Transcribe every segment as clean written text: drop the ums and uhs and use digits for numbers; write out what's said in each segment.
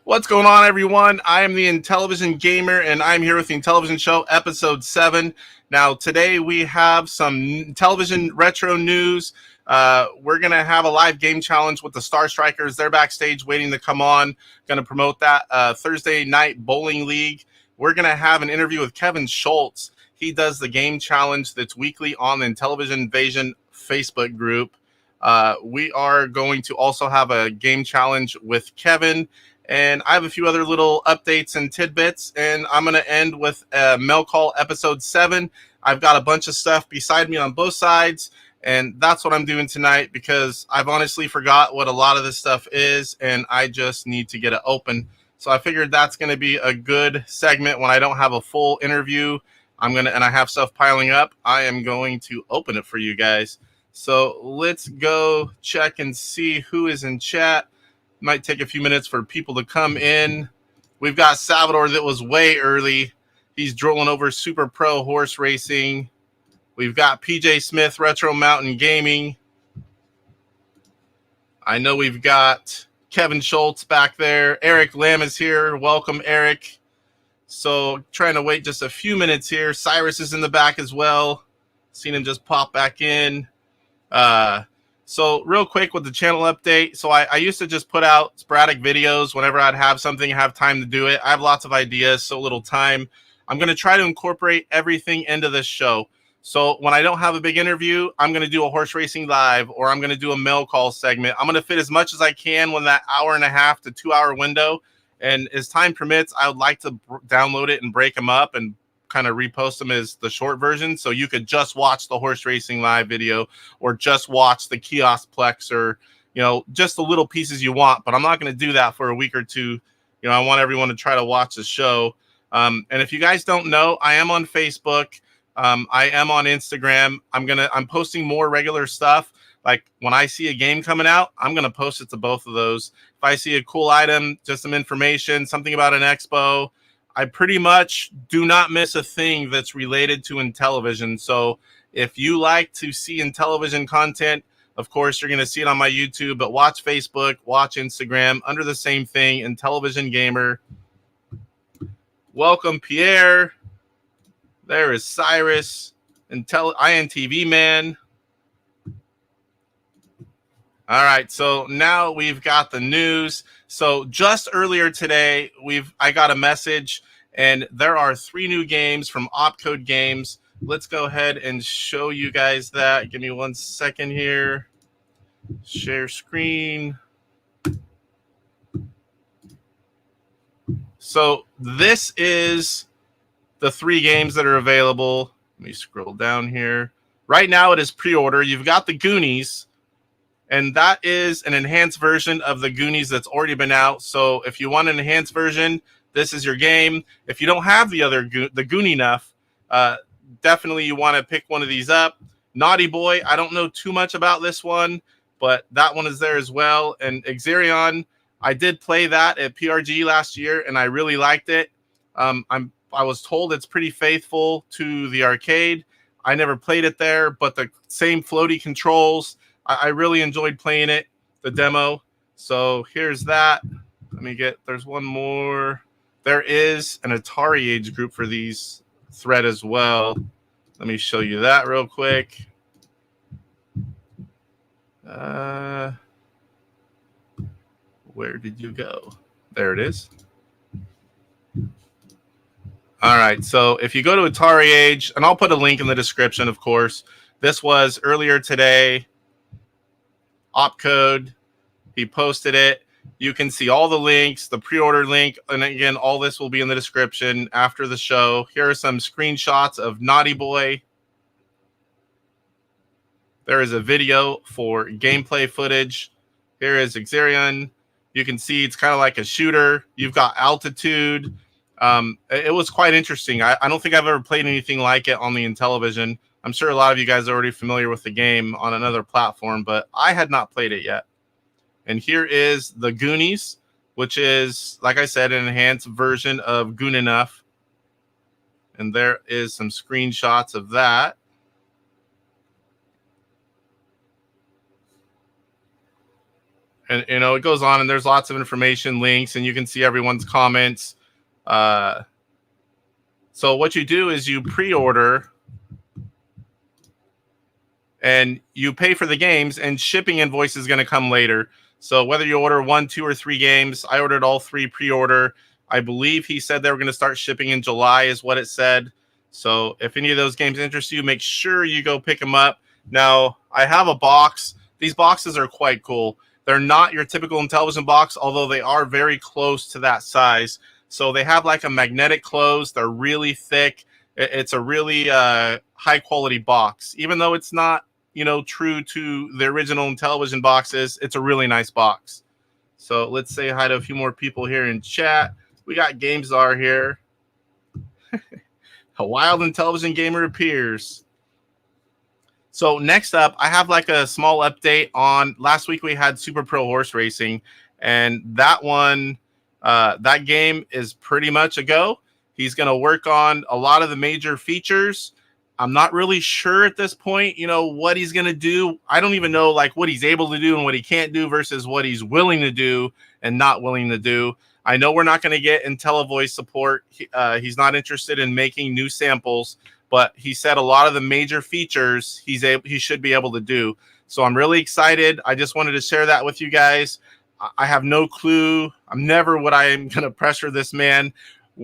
What's going on, everyone? I am the Intellivision Gamer, and I'm here with the Intellivision Show, Episode 7. Now, today we have some television retro news. We're going to have a live game challenge with the Star Strikers. They're backstage waiting to come on. Going to promote that Thursday night bowling league. We're going to have an interview with Kevin Schultz. He does the game challenge that's weekly on the Intellivision Invasion Facebook group. We are going to also have a game challenge with Kevin. And I have a few other little updates and tidbits, and I'm going to end with Mail Call Episode 7. I've got a bunch of stuff beside me on both sides, and that's what I'm doing tonight because I've honestly forgot what a lot of this stuff is, and I just need to get it open. So I figured that's going to be a good segment when I don't have a full interview. And I have stuff piling up. I am going to open it for you guys. So let's go check and see who is in chat. Might take a few minutes for people to come in. We've got Salvador that was way early. He's drooling over Super Pro Horse Racing. We've got PJ Smith, Retro Mountain Gaming. I know we've got Kevin Schultz back there. Eric Lamb is here. Welcome, Eric. So trying to wait just a few minutes here. Cyrus is in the back as well. Seen him just pop back in. So real quick with the channel update. So I used to just put out sporadic videos whenever I'd have something, have time to do it. I have lots of ideas, so little time. I'm going to try to incorporate everything into this show. So when I don't have a big interview, I'm going to do a horse racing live, or I'm going to do a mail call segment. I'm going to fit as much as I can within that hour and a half to 2 hour window. And as time permits, I would like to download it and break them up and kind of repost them as the short version, so you could just watch the horse racing live video or just watch the kiosk plex, or just the little pieces you want. But I'm not going to do that for a week or two. I want everyone to try to watch the show. And if you guys don't know, I am on Facebook. I am on Instagram. I'm posting more regular stuff. Like when I see a game coming out, I'm going to post it to both of those. If I see a cool item, just some information, something about an expo, I pretty much do not miss a thing that's related to Intellivision. So if you like to see Intellivision content, of course, you're going to see it on my YouTube, but watch Facebook, watch Instagram under the same thing, Intellivision Gamer. Welcome, Pierre. There is Cyrus, INTV Man. All right, so now we've got the news. So just earlier today, I got a message, and there are 3 new games from Opcode Games. Let's go ahead and show you guys that. Give me 1 second here. Share screen. So this is the 3 games that are available. Let me scroll down here. Right now it is pre-order. You've got the Goonies, and that is an enhanced version of the Goonies that's already been out. So if you want an enhanced version, this is your game. If you don't have the Goonie enough, definitely you want to pick one of these up. Naughty Boy, I don't know too much about this one, but that one is there as well. And Exerion, I did play that at PRG last year, and I really liked it. I was told it's pretty faithful to the arcade. I never played it there, but the same floaty controls. I really enjoyed playing it, the demo. So here's that. There's one more. There is an Atari age group for these thread as well. Let me show you that real quick. Where did you go? There it is. All right, so if you go to Atari Age, and I'll put a link in the description, of course. This was earlier today. Opcode, he posted it. You can see all the links, the pre-order link, and again, all this will be in the description after the show. Here are some screenshots of Naughty Boy. There is a video for gameplay footage. Here is Exerion. You can see it's kind of like a shooter. You've got Altitude. It was quite interesting. I don't think I've ever played anything like it on the Intellivision. I'm sure a lot of you guys are already familiar with the game on another platform, but I had not played it yet. And here is the Goonies, which is, like I said, an enhanced version of Goon Enough. And there is some screenshots of that. And it goes on, and there's lots of information, links, and you can see everyone's comments. So what you do is you pre-order and you pay for the games, and shipping invoice is going to come later. So whether you order 1, 2, or 3 games, I ordered all 3 pre-order. I believe he said they were going to start shipping in July is what it said. So if any of those games interest you, make sure you go pick them up. Now, I have a box. These boxes are quite cool. They're not your typical Intellivision box, although they are very close to that size. So they have like a magnetic close. They're really thick. It's a really high quality box. Even though it's not, true to the original Intellivision boxes, it's a really nice box. So let's say hi to a few more people here in chat. We got GameZar here. A wild Intellivision gamer appears. So next up, I have like a small update on last week we had Super Pro Horse Racing, and that one, that game is pretty much a go. He's going to work on a lot of the major features. I'm not really sure at this point, what he's going to do. I don't even know like what he's able to do and what he can't do versus what he's willing to do and not willing to do. I know we're not going to get IntelliVoice support. He's not interested in making new samples, but he said a lot of the major features he should be able to do. So I'm really excited. I just wanted to share that with you guys. I have no clue. I'm never what I am going to pressure this man.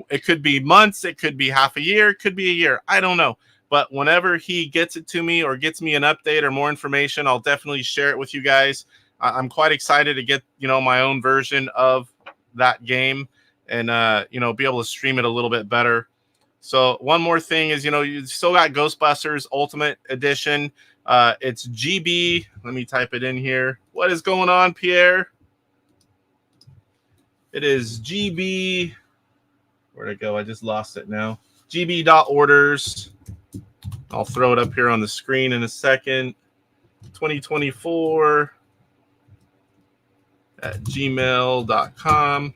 It could be months. It could be half a year. It could be a year. I don't know. But whenever he gets it to me or gets me an update or more information, I'll definitely share it with you guys. I'm quite excited to get, my own version of that game and, be able to stream it a little bit better. So one more thing is, you still got Ghostbusters Ultimate Edition. It's GB. Let me type it in here. What is going on, Pierre? It is GB. Where'd it go? I just lost it now. GB.orders. I'll throw it up here on the screen in a second. 2024 at gmail.com.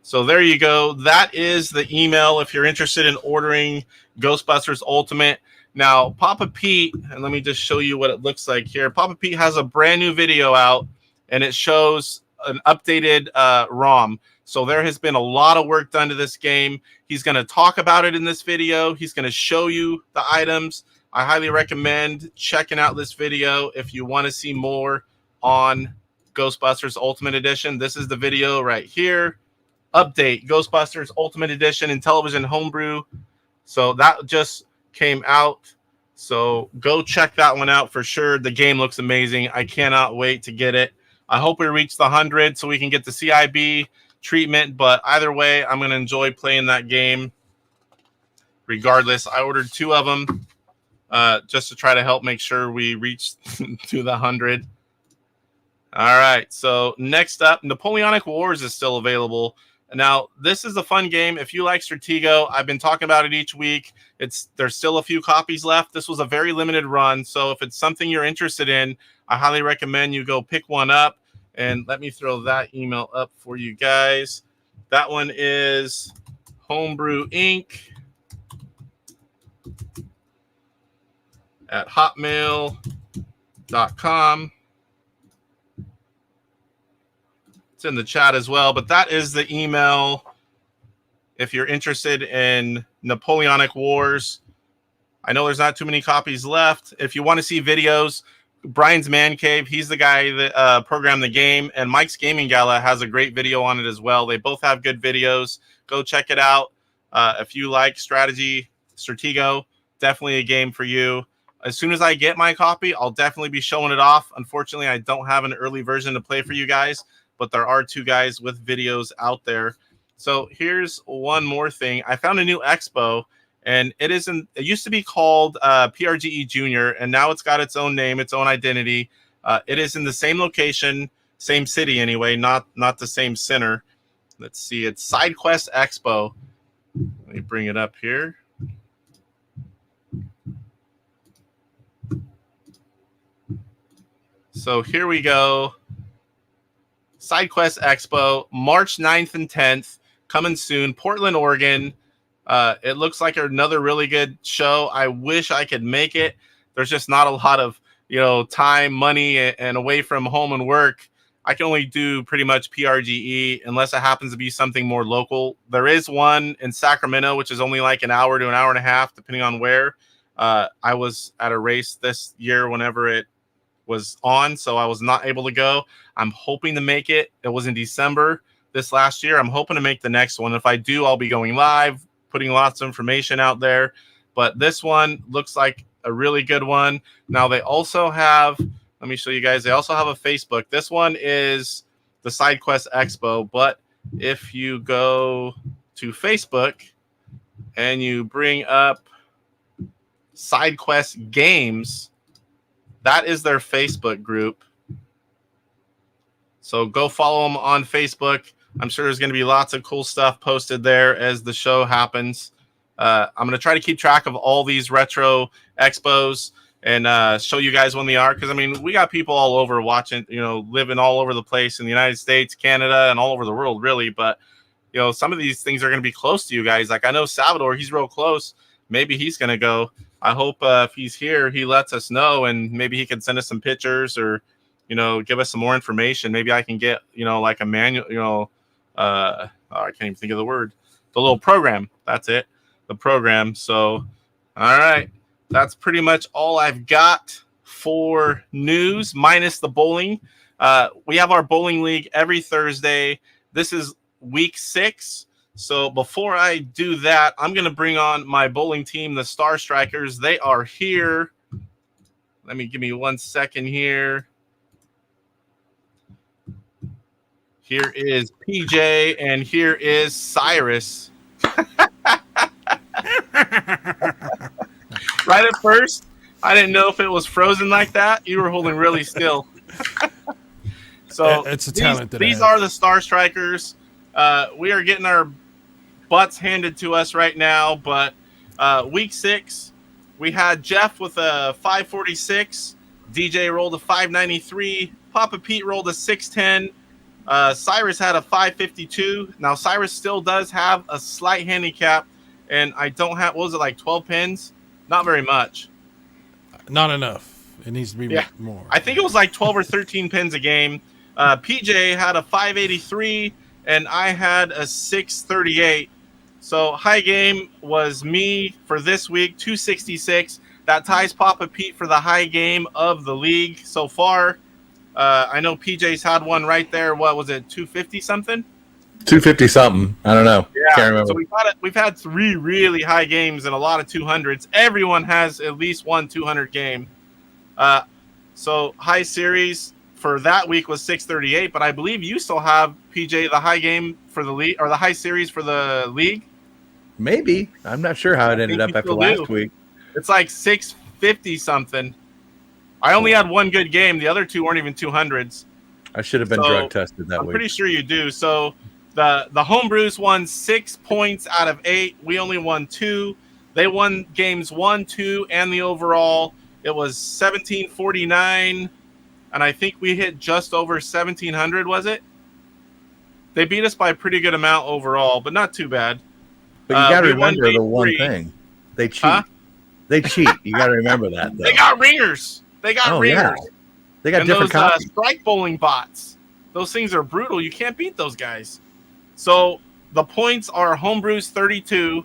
So there you go. That is the email if you're interested in ordering Ghostbusters Ultimate. Now, Papa Pete, and let me just show you what it looks like here. Papa Pete has a brand new video out, and it shows an updated ROM. So there has been a lot of work done to this game. He's going to talk about it in this video. He's going to show you the items. I highly recommend checking out this video if you want to see more on Ghostbusters Ultimate Edition. This is the video right here. Update Ghostbusters Ultimate Edition Intellivision Homebrew. So that just came out. So go check that one out for sure. The game looks amazing. I cannot wait to get it. I hope we reach the 100 so we can get the CIB treatment. But either way, I'm going to enjoy playing that game. Regardless, I ordered 2 of them just to try to help make sure we reach to the 100. All right. So next up, Napoleonic Wars is still available. Now, this is a fun game. If you like Stratego, I've been talking about it each week. There's still a few copies left. This was a very limited run. So if it's something you're interested in, I highly recommend you go pick one up. And let me throw that email up for you guys. That one is Homebrew Inc. at hotmail.com. It's in the chat as well, but that is the email if you're interested in Napoleonic Wars. I know there's not too many copies left. If you want to see videos, Brian's Man Cave, he's the guy that programmed the game, and Mike's Gaming Gala has a great video on it as well. They both have good videos. Go check it out. If you like Stratego, definitely a game for you. As soon as I get my copy, I'll definitely be showing it off. Unfortunately, I don't have an early version to play for you guys, but there are 2 guys with videos out there. So here's one more thing. I found a new expo, and it used to be called PRGE Junior, and now it's got its own name, its own identity. It is in the same location, same city anyway, not the same center. Let's see, it's SideQuest Expo. Let me bring it up here. So here we go. SideQuest Expo, March 9th and 10th, coming soon, Portland, Oregon. It looks like another really good show. I wish I could make it. There's just not a lot of, time, money, and away from home and work, I can only do pretty much PRGE unless it happens to be something more local. There is one in Sacramento, which is only like an hour to an hour and a half, depending on where. I was at a race this year whenever it was on, so I was not able to go. I'm hoping to make it. It was in December this last year. I'm hoping to make the next one. If I do, I'll be going live, putting lots of information out there. But this one looks like a really good one. Now they also have, let me show you guys, they also have a Facebook. This one is the SideQuest Expo, but if you go to Facebook and you bring up SideQuest Games, that is their Facebook group. So go follow them on Facebook. I'm sure there's going to be lots of cool stuff posted there as the show happens. I'm going to try to keep track of all these retro expos and show you guys when they are. Because, I mean, we got people all over watching, living all over the place in the United States, Canada, and all over the world, really. But, some of these things are going to be close to you guys. Like, I know Salvador, he's real close. Maybe he's going to go. I hope if he's here, he lets us know, and maybe he can send us some pictures or, give us some more information. Maybe I can get, like a manual, I can't even think of the word. The little program. That's it. The program. So, all right. That's pretty much all I've got for news, minus the bowling. We have our bowling league every Thursday. This is week 6. So before I do that, I'm going to bring on my bowling team, the Star Strikers. They are here. Give me 1 second here. Here is PJ and here is Cyrus. Right at first, I didn't know if it was frozen like that. You were holding really still. So it's a talent these are the Star Strikers. We are getting our butts handed to us right now, but week 6, we had Jeff with a 546, DJ rolled a 593, Papa Pete rolled a 610, Cyrus had a 552. Now Cyrus still does have a slight handicap, and I don't have, what was it, like 12 pins? Not very much. Not enough. It needs to be more. I think it was like 12 or 13 pins a game. PJ had a 583, and I had a 638. So high game was me for this week, 266. That ties Papa Pete for the high game of the league so far. I know PJ's had one right there. What was it, 250 something? 250 something. I don't know. Yeah. Can't remember. So we've had 3 really high games and a lot of 200s. Everyone has at least one 200 game. So high series for that week was 638, but I believe you still have, PJ, the high game for the league, or the high series for the league. Maybe. I'm not sure how it ended up after last week. It's like 650 something. I only had one good game. The other 2 weren't even 200s. I should have been drug tested that week. I'm pretty sure you do. So the Homebrews won 6 points out of 8. We only won 2. They won games 1, 2, and the overall. It was 1749, and I think we hit just over 1700. Was it? They beat us by a pretty good amount overall, but not too bad. But you got to remember the one thing: they cheat. Huh? They cheat. You got to remember that. Though. They got ringers. They got ringers. Yeah. They got different copies. Strike bowling bots. Those things are brutal. You can't beat those guys. So the points are Homebrews 32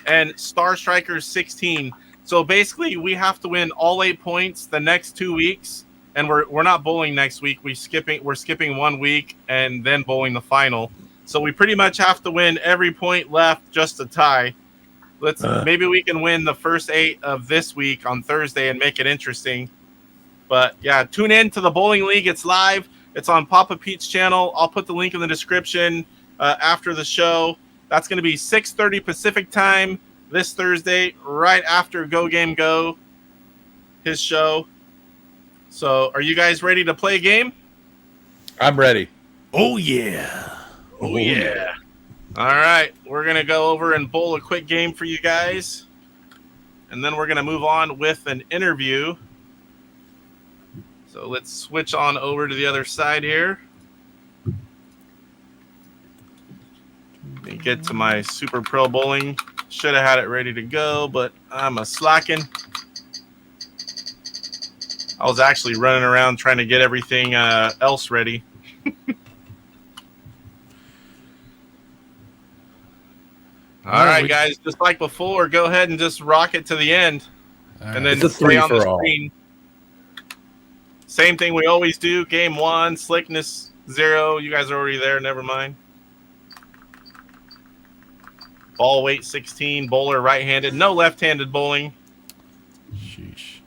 and Star Strikers 16. So basically, we have to win all 8 points the next 2 weeks, and we're not bowling next week. We're skipping 1 week and then bowling the final. So we pretty much have to win every point left just to tie. Maybe we can win the first 8 of this week on Thursday and make it interesting. But yeah, tune in to the bowling league. It's live. It's on Papa Pete's channel. I'll put the link in the description after the show. That's going to be 6:30 Pacific time this Thursday, right after Go Game Go, his show. So are you guys ready to play a game? I'm ready. Oh, yeah. Oh, yeah. All right. We're going to go over and bowl a quick game for you guys. And then we're going to move on with an interview. So let's switch on over to the other side here. Let me get to my Super Pro Bowling. Should have had it ready to go, but I'm a slacking. I was actually running around trying to get everything else ready. All right, guys, just like before, go ahead and just rock it to the end. And then stay on the screen. Same thing we always do. Game 1, slickness 0. You guys are already there. Never mind. Ball weight 16. Bowler right-handed. No left-handed bowling. Sheesh.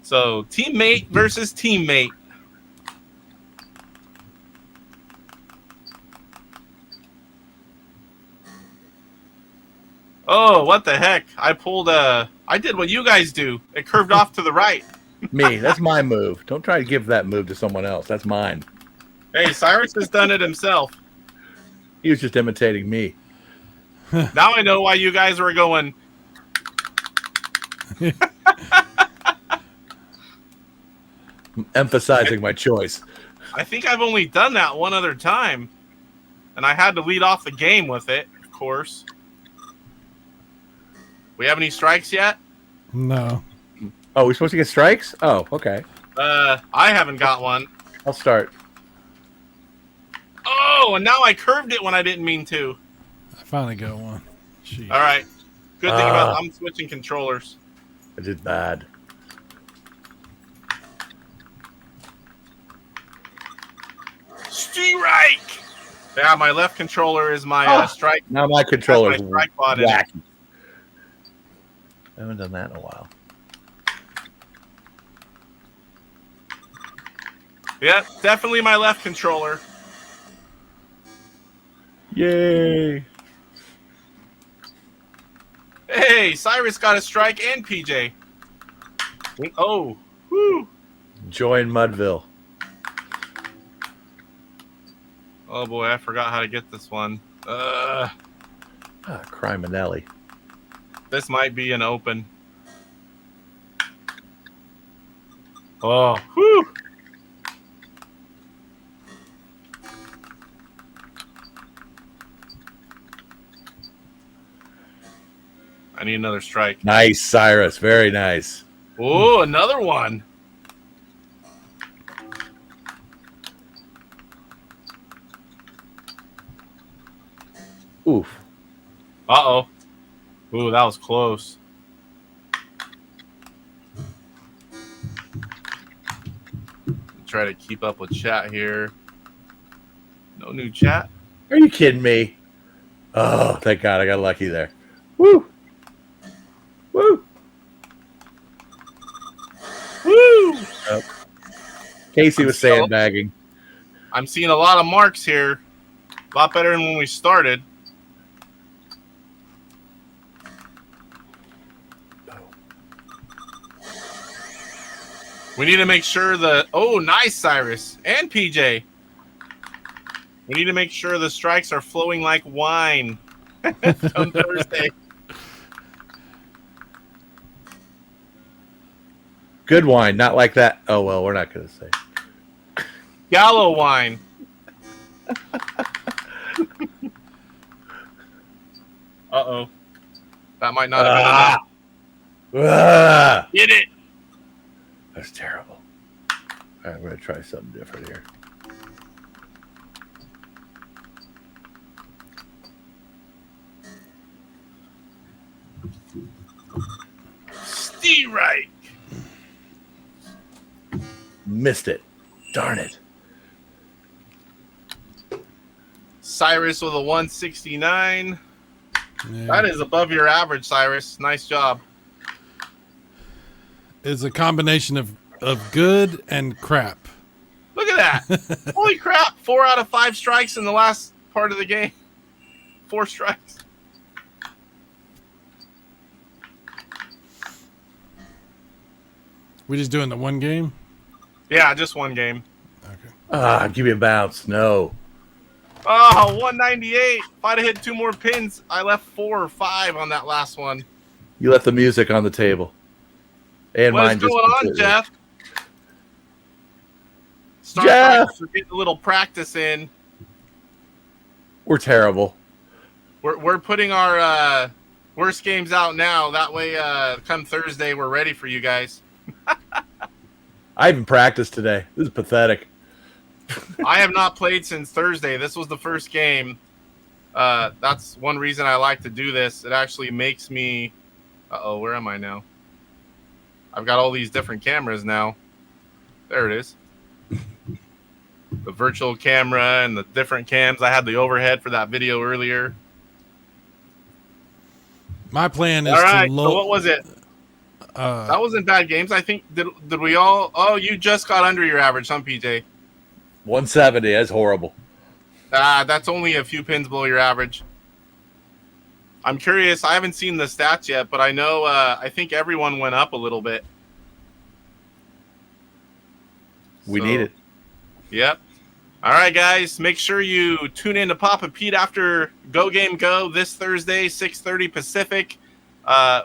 So teammate versus teammate. Oh, what the heck? I did what you guys do. It curved off to the right. Me, that's my move. Don't try to give that move to someone else. That's mine. Hey, Cyrus has done it himself. He was just imitating me. Now I know why you guys were going. Emphasizing my choice. I think I've only done that one other time. And I had to lead off the game with it, of course. We have any strikes yet? No. Oh, we're supposed to get strikes? Oh, okay. I haven't got one. I'll start. Oh, and now I curved it when I didn't mean to. I finally got one. Jeez. All right. Good thing about I'm switching controllers. I did bad. Strike! Yeah, my left controller is my strike. Now my controller's my strike bot in wacky. I haven't done that in a while. Yeah, definitely my left controller. Yay! Hey, Cyrus got a strike and PJ. Oh, whoo! Join Mudville. Oh boy, I forgot how to get this one. Criminelli. This might be an open. Oh, whoo! I need another strike. Nice, Cyrus. Very nice. Oh, another one. Oof. Uh-oh. Ooh, that was close. Try to keep up with chat here. No new chat. Are you kidding me? Oh, thank God. I got lucky there. Woo! Woo! Woo! Oh. Casey was sandbagging. I'm seeing a lot of marks here. A lot better than when we started. We need to make sure the... Oh, nice, Cyrus. And PJ. We need to make sure the strikes are flowing like wine on Thursday. Good wine, not like that. Oh, well, we're not going to say. Gallo wine. Uh-oh. That might not have been enough. Get it. That's terrible. All right, I'm going to try something different here. Strike. Missed it. Darn it. Cyrus with a 169. Yeah. That is above your average, Cyrus. Nice job. It's a combination of good and crap. Look at that. Holy crap. 4 out of 5 strikes in the last part of the game. 4 strikes. We just doing the one game? Yeah, just one game. Okay. Give me a bounce. No. Oh, 198. If I'd have hit 2 more pins, I left 4 or 5 on that last one. You left the music on the table. And What mine is going on, Jeff? Jeff! We're getting a little practice in. We're terrible. We're putting our worst games out now. That way, come Thursday, we're ready for you guys. I even practiced today. This is pathetic. I have not played since Thursday. This was the first game. That's one reason I like to do this. It actually makes me... Uh-oh, where am I now? I've got all these different cameras now. There it is. The virtual camera and the different cams. I had the overhead for that video earlier. My plan is All right, to so what was it? That wasn't bad games. I think, did we all... Oh, you just got under your average, huh, PJ? 170. That's horrible. That's only a few pins below your average. I'm curious. I haven't seen the stats yet, but I know I think everyone went up a little bit. We need it. Yep. All right, guys. Make sure you tune in to Papa Pete after Go Game Go this Thursday, 6:30 Pacific.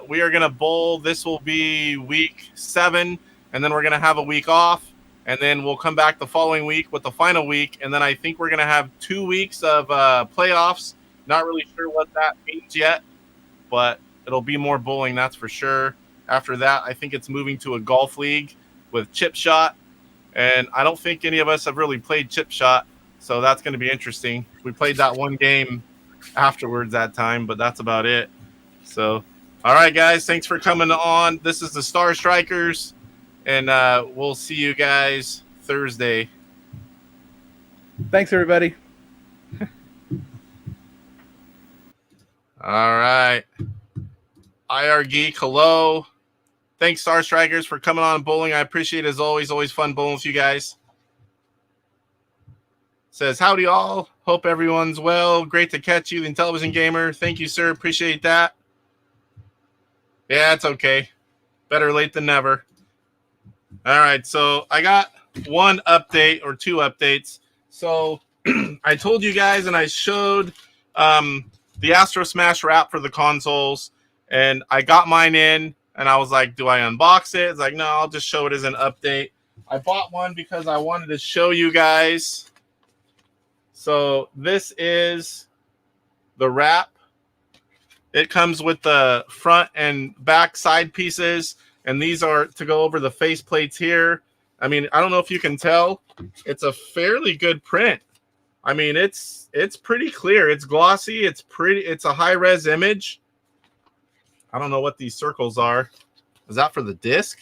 We are going to bowl. This will be week 7, and then we're going to have a week off, and then we'll come back the following week with the final week, and then I think we're going to have 2 weeks of playoffs. Not really sure what that means yet, but it'll be more bowling, that's for sure. After that, I think it's moving to a golf league with chip shot, and I don't think any of us have really played chip shot, so that's going to be interesting. We played that one game afterwards that time, but that's about it. So, all right, guys, thanks for coming on. This is the Star Strikers, and we'll see you guys Thursday. Thanks, everybody. All right. IR Geek, hello. Thanks, Star Strikers, for coming on bowling. I appreciate it as always. Always fun bowling with you guys. Says, howdy all. Hope everyone's well. Great to catch you, the Intellivision Gamer. Thank you, sir. Appreciate that. Yeah, it's okay. Better late than never. All right, so I got one update or two updates. So I told you guys and I showed the Astro Smash wrap for the consoles, and I got mine in, and I was like, do I unbox it? It's like, no, I'll just show it as an update. I bought one because I wanted to show you guys. So this is the wrap. It comes with the front and back side pieces, and these are to go over the face plates here. I mean, I don't know if you can tell. It's a fairly good print. I mean, it's pretty clear. It's glossy. It's pretty. It's a high-res image. I don't know what these circles are. Is that for the disc?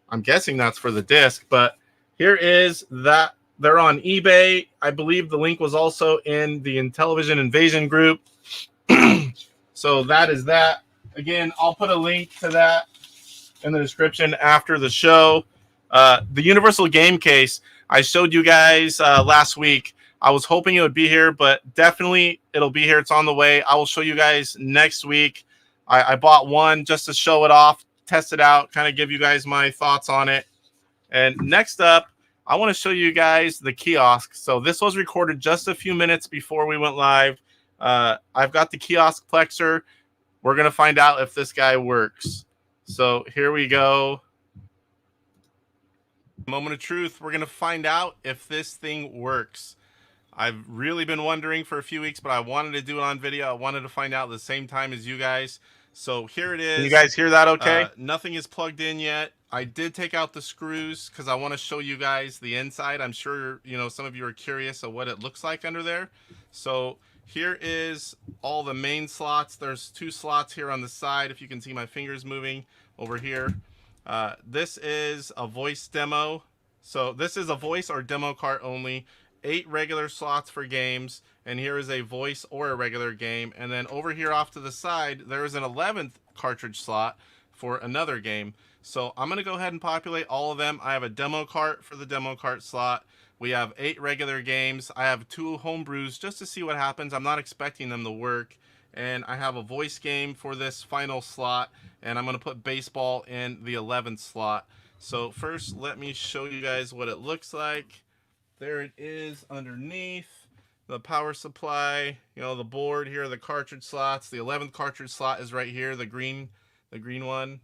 I'm guessing that's for the disc, but here is that. They're on eBay. I believe the link was also in the Intellivision Invasion group. So that is that. Again, I'll put a link to that in the description after the show. The Universal Game Case, I showed you guys last week. I was hoping it would be here, but definitely it'll be here. It's on the way. I will show you guys next week. I bought one just to show it off, test it out, kind of give you guys my thoughts on it. And next up, I want to show you guys the kiosk. So this was recorded just a few minutes before we went live. I've got the kiosk plexer. We're going to find out if this guy works. So here we go. Moment of truth. We're going to find out if this thing works. I've really been wondering for a few weeks, but I wanted to do it on video. I wanted to find out at the same time as you guys. So here it is. Can you guys hear that okay? Nothing is plugged in yet. I did take out the screws because I want to show you guys the inside. I'm sure, you know, some of you are curious of what it looks like under there. So here is all the main slots. There's 2 slots here on the side. If you can see my fingers moving over here. This is a voice demo. So this is a voice or demo cart only. 8 regular slots for games. And here is a voice or a regular game. And then over here off to the side, there is an 11th cartridge slot for another game. So I'm going to go ahead and populate all of them. I have a demo cart for the demo cart slot. We have 8 regular games. I have 2 homebrews just to see what happens. I'm not expecting them to work. And I have a voice game for this final slot. And I'm going to put baseball in the 11th slot. So first, let me show you guys what it looks like. There it is underneath. The power supply, you know, the board here, the cartridge slots. The 11th cartridge slot is right here, the green one.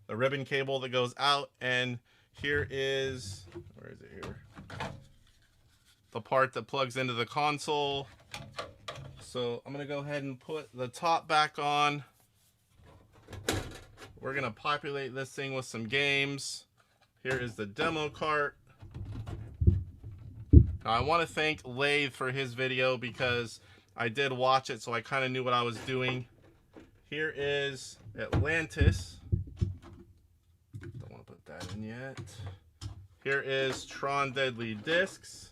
The ribbon cable that goes out, and here is, where is it here? The part that plugs into the console. So I'm going to go ahead and put the top back on. We're going to populate this thing with some games. Here is the demo cart. Now, I want to thank Lathe for his video because I did watch it, so I kind of knew what I was doing. Here is Atlantis. Don't want to put that in yet. Here is Tron Deadly Discs.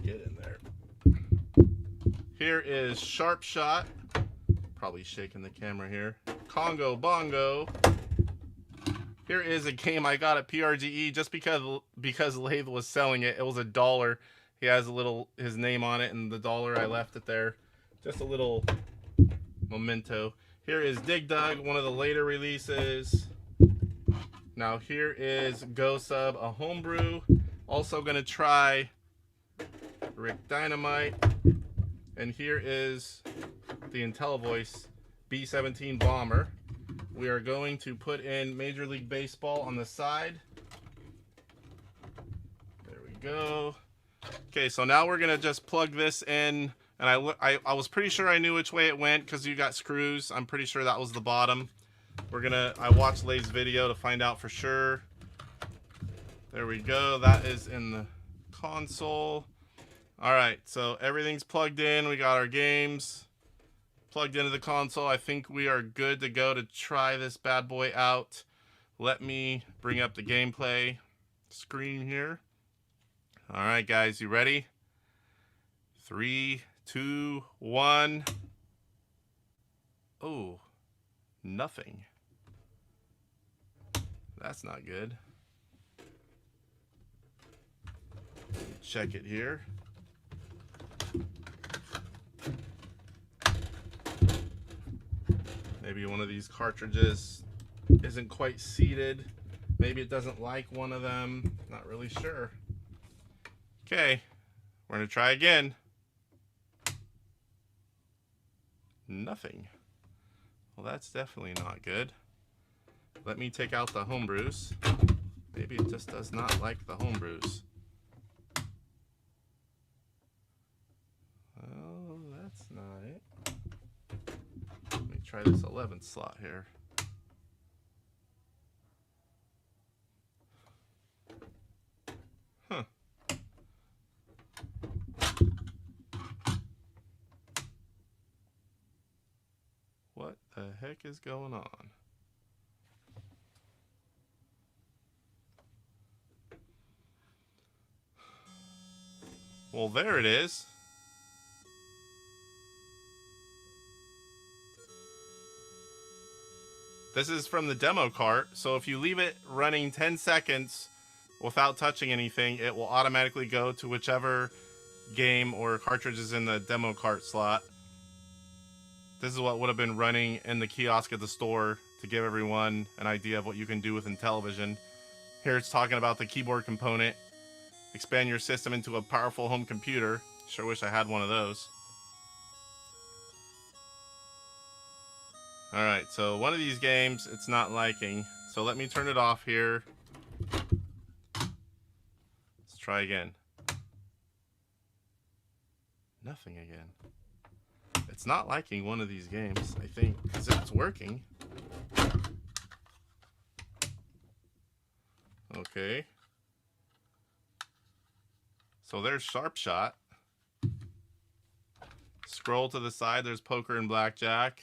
Get in there. Here is Sharp Shot. Probably shaking the camera here. Congo Bongo. Here is a game I got at PRGE just because Lathe was selling it. It was $1. He has his name on it, and the $1 I left it there. Just a little memento. Here is Dig Dug, one of the later releases. Now here is Go Sub, a homebrew. Also gonna try Rick Dynamite. And here is the IntelliVoice B-17 Bomber. We are going to put in Major League Baseball on the side. There we go. Okay, so now we're gonna just plug this in, and I was pretty sure I knew which way it went because you got screws. I'm pretty sure that was the bottom. I watched Lay's video to find out for sure. There we go. That is in the console. All right, so everything's plugged in. We got our games plugged into the console. I think we are good to go to try this bad boy out. Let me bring up the gameplay screen here. All right, guys, you ready? 3, 2, 1. Oh, nothing. That's not good. Check it here. Maybe one of these cartridges isn't quite seated. Maybe it doesn't like one of them. Not really sure. Okay, we're gonna try again. Nothing. Well, that's definitely not good. Let me take out the homebrews. Maybe it just does not like the homebrews. Oh, that's not it. Let me try this 11th slot here. Huh. What the heck is going on? Well, there it is. This is from the demo cart, so if you leave it running 10 seconds without touching anything, it will automatically go to whichever game or cartridge is in the demo cart slot. This is what would have been running in the kiosk at the store to give everyone an idea of what you can do with Intellivision. Here it's talking about the keyboard component. Expand your system into a powerful home computer. Sure wish I had one of those. Alright, so one of these games it's not liking. So let me turn it off here. Let's try again. Nothing again. It's not liking one of these games, I think, because it's working. Okay. So there's Sharp Shot. Scroll to the side, there's Poker and Blackjack.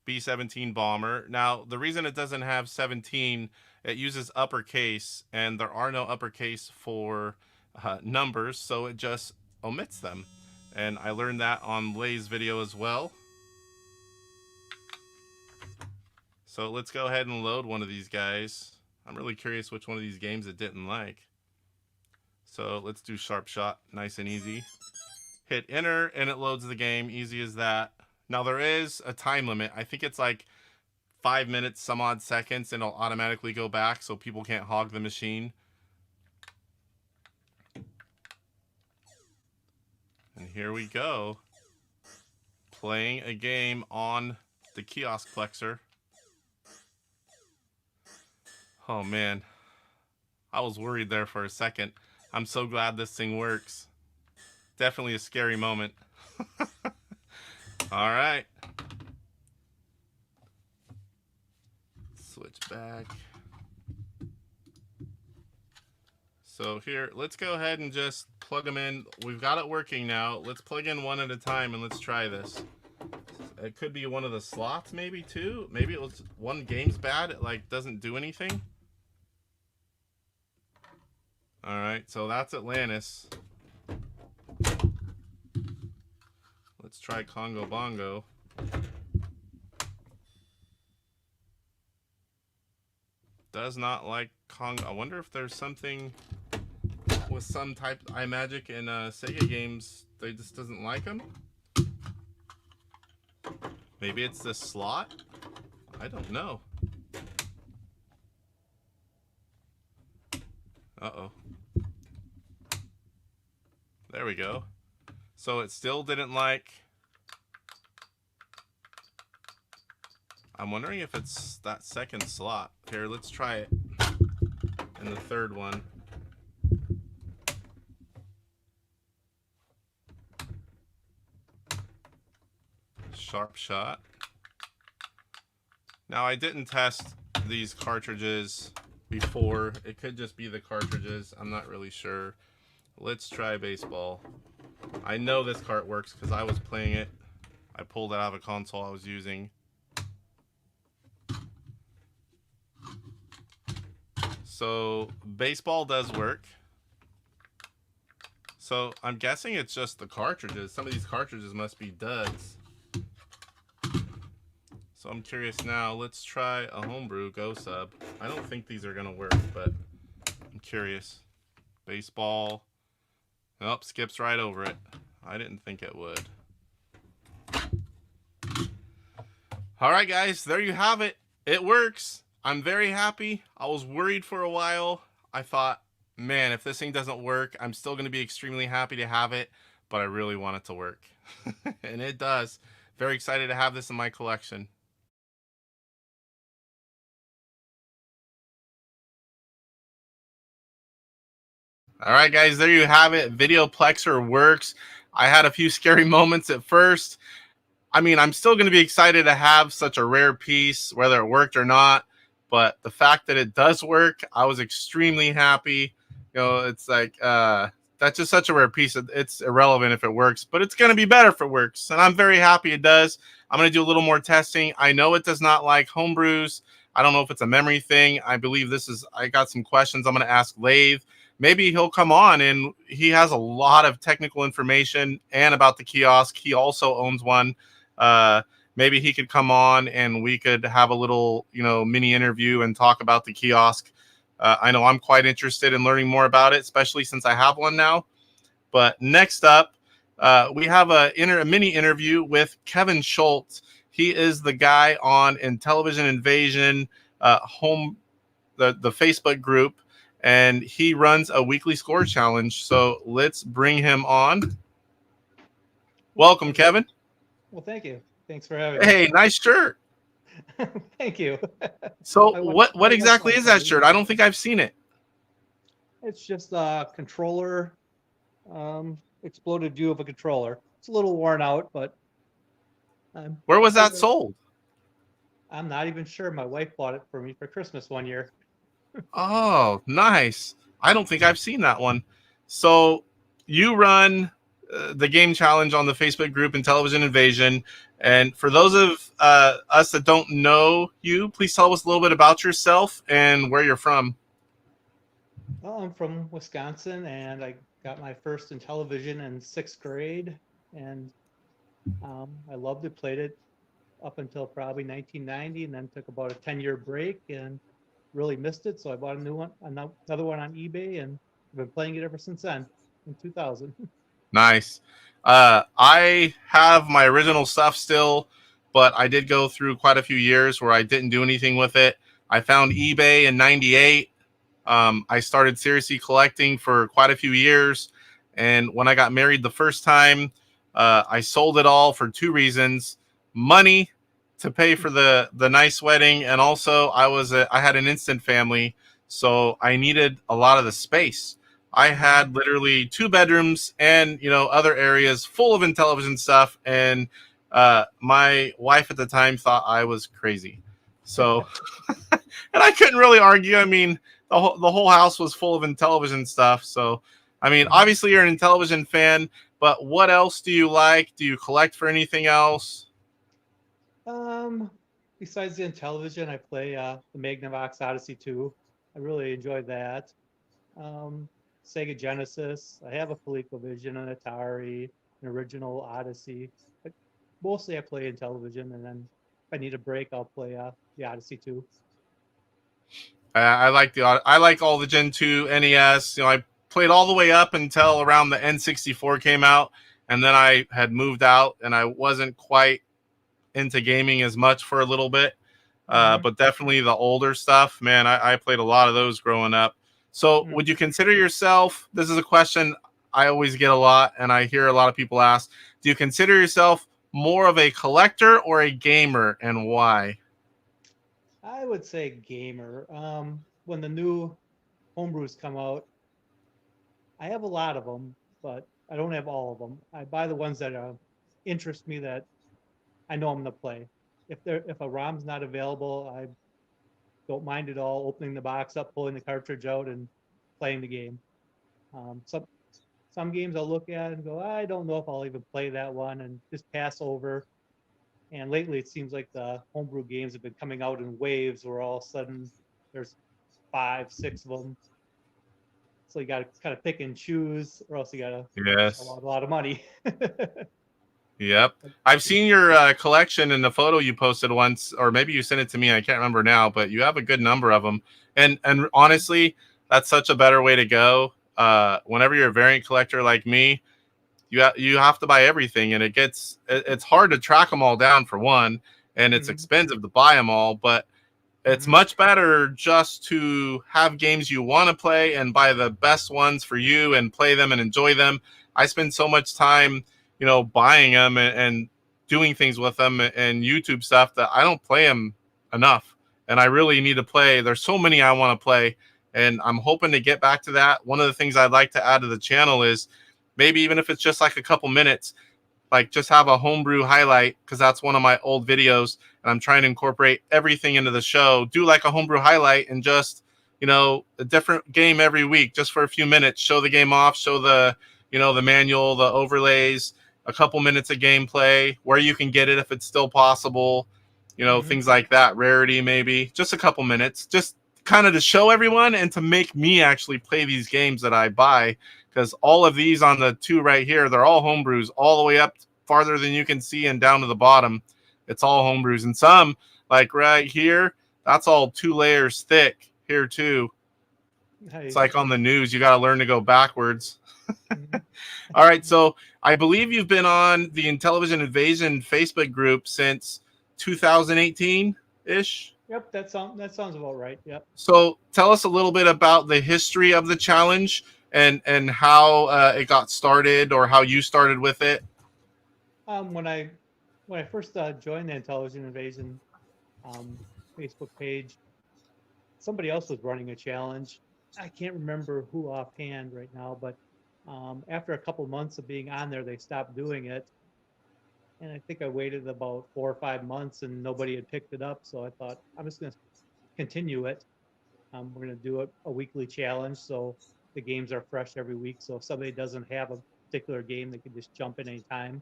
B-17 Bomber. Now, the reason it doesn't have 17, it uses uppercase, and there are no uppercase for numbers, so it just omits them. And I learned that on Lay's video as well. So let's go ahead and load one of these guys. I'm really curious which one of these games it didn't like. So let's do Sharp Shot, nice and easy. Hit enter and it loads the game, easy as that. Now there is a time limit. I think it's like 5 minutes, some odd seconds, and it'll automatically go back so people can't hog the machine. And here we go. Playing a game on the kiosk plexer. Oh man. I was worried there for a second. I'm so glad this thing works. Definitely a scary moment. All right. Switch back. So here, let's go ahead and just plug them in. We've got it working now. Let's plug in one at a time and let's try this. It could be one of the slots, maybe too. Maybe it was one game's bad. It like doesn't do anything. All right, so that's Atlantis. Let's try Congo Bongo. Does not like Congo. I wonder if there's something with some type iMagic and Sega games. They just doesn't like them. Maybe it's this slot. I don't know. Uh-oh. There we go. So it still didn't like. I'm wondering if it's that second slot. Here, let's try it. And the third one. Sharp shot. Now, I didn't test these cartridges before. It could just be the cartridges. I'm not really sure. Let's try baseball. I know this cart works because I was playing it. I pulled it out of a console I was using. So baseball does work. So I'm guessing it's just the cartridges. Some of these cartridges must be duds. So I'm curious now. Let's try a homebrew Go Sub. I don't think these are gonna work, but I'm curious. Baseball. Nope, skips right over it. I didn't think it would. All right, guys, there you have it. It works. I'm very happy. I was worried for a while. I thought, man, if this thing doesn't work, I'm still going to be extremely happy to have it, but I really want it to work. And it does. Very excited to have this in my collection. All right, guys, there you have it. Videoplexer works. I had a few scary moments at first. I mean, I'm still going to be excited to have such a rare piece, whether it worked or not. But the fact that it does work, I was extremely happy. You know, it's like, that's just such a rare piece. It's irrelevant if it works, but it's going to be better if it works. And I'm very happy it does. I'm going to do a little more testing. I know it does not like homebrews. I don't know if it's a memory thing. I believe I got some questions I'm going to ask Lathe. Maybe he'll come on, and he has a lot of technical information and about the kiosk. He also owns one. Maybe he could come on and we could have a little, mini interview and talk about the kiosk. I know I'm quite interested in learning more about it, especially since I have one now. But next up, we have a mini interview with Kevin Schultz. He is the guy on Intellivision Invasion the Facebook group, and he runs a weekly score challenge. So let's bring him on. Welcome, Kevin. Well, thank you. Thanks for having me. Hey, nice shirt. Thank you. So what exactly is that shirt? I don't think I've seen it. It's just a controller, exploded view of a controller. It's a little worn out, but where was that sold? I'm not even sure. My wife bought it for me for Christmas one year. Oh, nice. I don't think I've seen that one. So you run the game challenge on the Facebook group Intellivision Invasion. And for those of us that don't know you, please tell us a little bit about yourself and where you're from. Well, I'm from Wisconsin, and I got my first Intellivision in 6th grade. And I loved it, played it up until probably 1990, and then took about a 10-year break and really missed it. So I bought a new one, another one on eBay, and I've been playing it ever since then, in 2000. Nice. I have my original stuff still, but I did go through quite a few years where I didn't do anything with it. I found eBay in 98. I started seriously collecting for quite a few years. And when I got married the first time, I sold it all for two reasons: money to pay for the nice wedding, and also I had an instant family, so I needed a lot of the space. I had literally 2 bedrooms and other areas full of Intellivision stuff, and my wife at the time thought I was crazy. So, and I couldn't really argue. I mean, the whole house was full of Intellivision stuff. So, I mean, obviously you're an Intellivision fan, but what else do you like? Do you collect for anything else? Um, Besides the Intellivision, I play the Magnavox Odyssey 2. I really enjoyed that. Um, Sega Genesis. I have a ColecoVision, an Atari, an original Odyssey. But mostly I play Intellivision, and then if I need a break, I'll play the Odyssey 2. I like all the Gen 2 NES. I played all the way up until around the N64 came out, and then I had moved out, and I wasn't quite into gaming as much for a little bit. But definitely the older stuff, man, I played a lot of those growing up. So would you consider yourself, this is a question I always get a lot, and I hear a lot of people ask, do you consider yourself more of a collector or a gamer, and why? I would say gamer. When the new homebrews come out, I have a lot of them, but I don't have all of them. I buy the ones that interest me, that I know I'm gonna play. If a ROM's not available, I don't mind at all opening the box up, pulling the cartridge out, and playing the game. Some games I'll look at and go, I don't know if I'll even play that one, and just pass over. And lately, it seems like the homebrew games have been coming out in waves, where all of a sudden there's 5, 6 of them. So you got to kind of pick and choose, or else you got to Yes. a lot of money. Yep. I've seen your collection in the photo you posted once, or maybe you sent it to me. I can't remember now, but you have a good number of them. And honestly, that's such a better way to go. Whenever you're a variant collector like me, you have to buy everything, and it's hard to track them all down for one, and it's expensive to buy them all. But it's much better just to have games you want to play and buy the best ones for you and play them and enjoy them. I spend so much time, buying them and doing things with them and YouTube stuff that I don't play them enough. And I really need to play. There's so many I want to play, and I'm hoping to get back to that. One of the things I'd like to add to the channel is maybe even if it's just like a couple minutes, like just have a homebrew highlight, because that's one of my old videos, and I'm trying to incorporate everything into the show. Do like a homebrew highlight and just, a different game every week, just for a few minutes. Show the game off, show the, the manual, the overlays, a couple minutes of gameplay, where you can get it if it's still possible, things like that. Rarity, maybe just a couple minutes, just kind of to show everyone and to make me actually play these games that I buy. Because all of these on the 2 right here, they're all homebrews, all the way up farther than you can see and down to the bottom. It's all homebrews. And some, like right here, that's all 2 layers thick here too. Nice. It's like on the news. You got to learn to go backwards. All right. So I believe you've been on the Intellivision Invasion Facebook group since 2018-ish. Yep, that sounds about right. Yep. So tell us a little bit about the history of the challenge and how it got started, or how you started with it. When I first joined the Intellivision Invasion Facebook page, somebody else was running a challenge. I can't remember who offhand right now, but after a couple months of being on there, they stopped doing it. And I think I waited about 4 or 5 months, and nobody had picked it up. So I thought, I'm just going to continue it. We're going to do a weekly challenge, so the games are fresh every week. So if somebody doesn't have a particular game, they can just jump in anytime.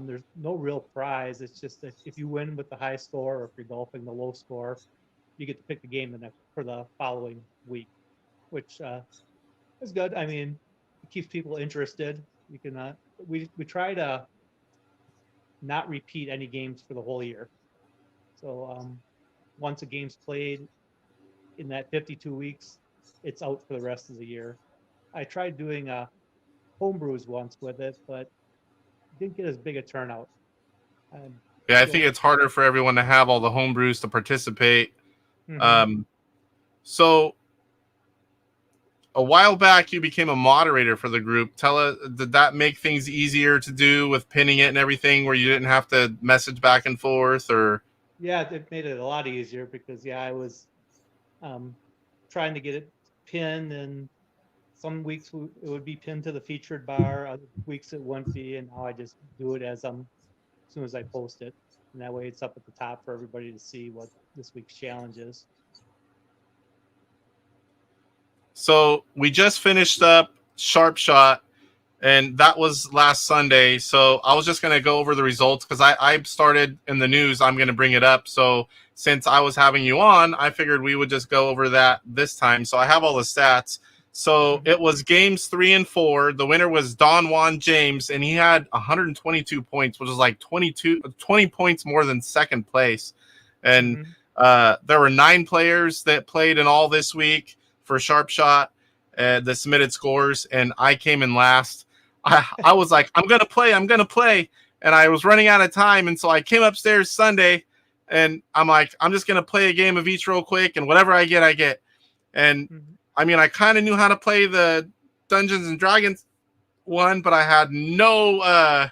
There's no real prize. It's just that if you win with the high score, or if you're golfing the low score, you get to pick the game for the following week, which is good. I mean, it keeps people interested. You can we try to not repeat any games for the whole year. So once a game's played in that 52 weeks, it's out for the rest of the year. I tried doing homebrews once with it, but didn't get as big a turnout. Yeah, I think it's harder for everyone to have all the homebrews to participate. So a while back, you became a moderator for the group. Tell us, did that make things easier to do with pinning it and everything, where you didn't have to message back and forth? Or yeah, it made it a lot easier, because I was trying to get it pinned, and some weeks it would be pinned to the featured bar, other weeks it wouldn't be, and now I just do it as soon as I post it, and that way it's up at the top for everybody to see what this week's challenge is. So we just finished up Sharp Shot, and that was last Sunday. So I was just going to go over the results because I started in the news. I'm going to bring it up. So since I was having you on, I figured we would just go over that this time. So I have all the stats. So it was games 3 and 4. The winner was Don Juan James, and he had 122 points, which was like 20 points more than second place. And there were 9 players that played in all this week for Sharp Shot, the submitted scores, and I came in last. I was like, I'm going to play. And I was running out of time. And so I came upstairs Sunday, and I'm like, I'm just going to play a game of each real quick, and whatever I get, I get. And I mean, I kind of knew how to play the Dungeons and Dragons one, but I had no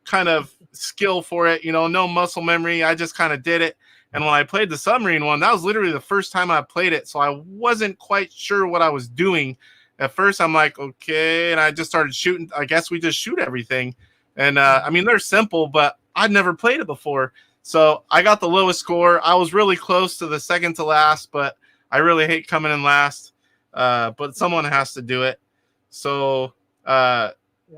kind of skill for it, no muscle memory. I just kind of did it. And when I played the submarine one, that was literally the first time I played it. So I wasn't quite sure what I was doing. At first, I'm like, okay. And I just started shooting. I guess we just shoot everything. And I mean, they're simple, but I'd never played it before. So I got the lowest score. I was really close to the second to last, but I really hate coming in last. But someone has to do it. So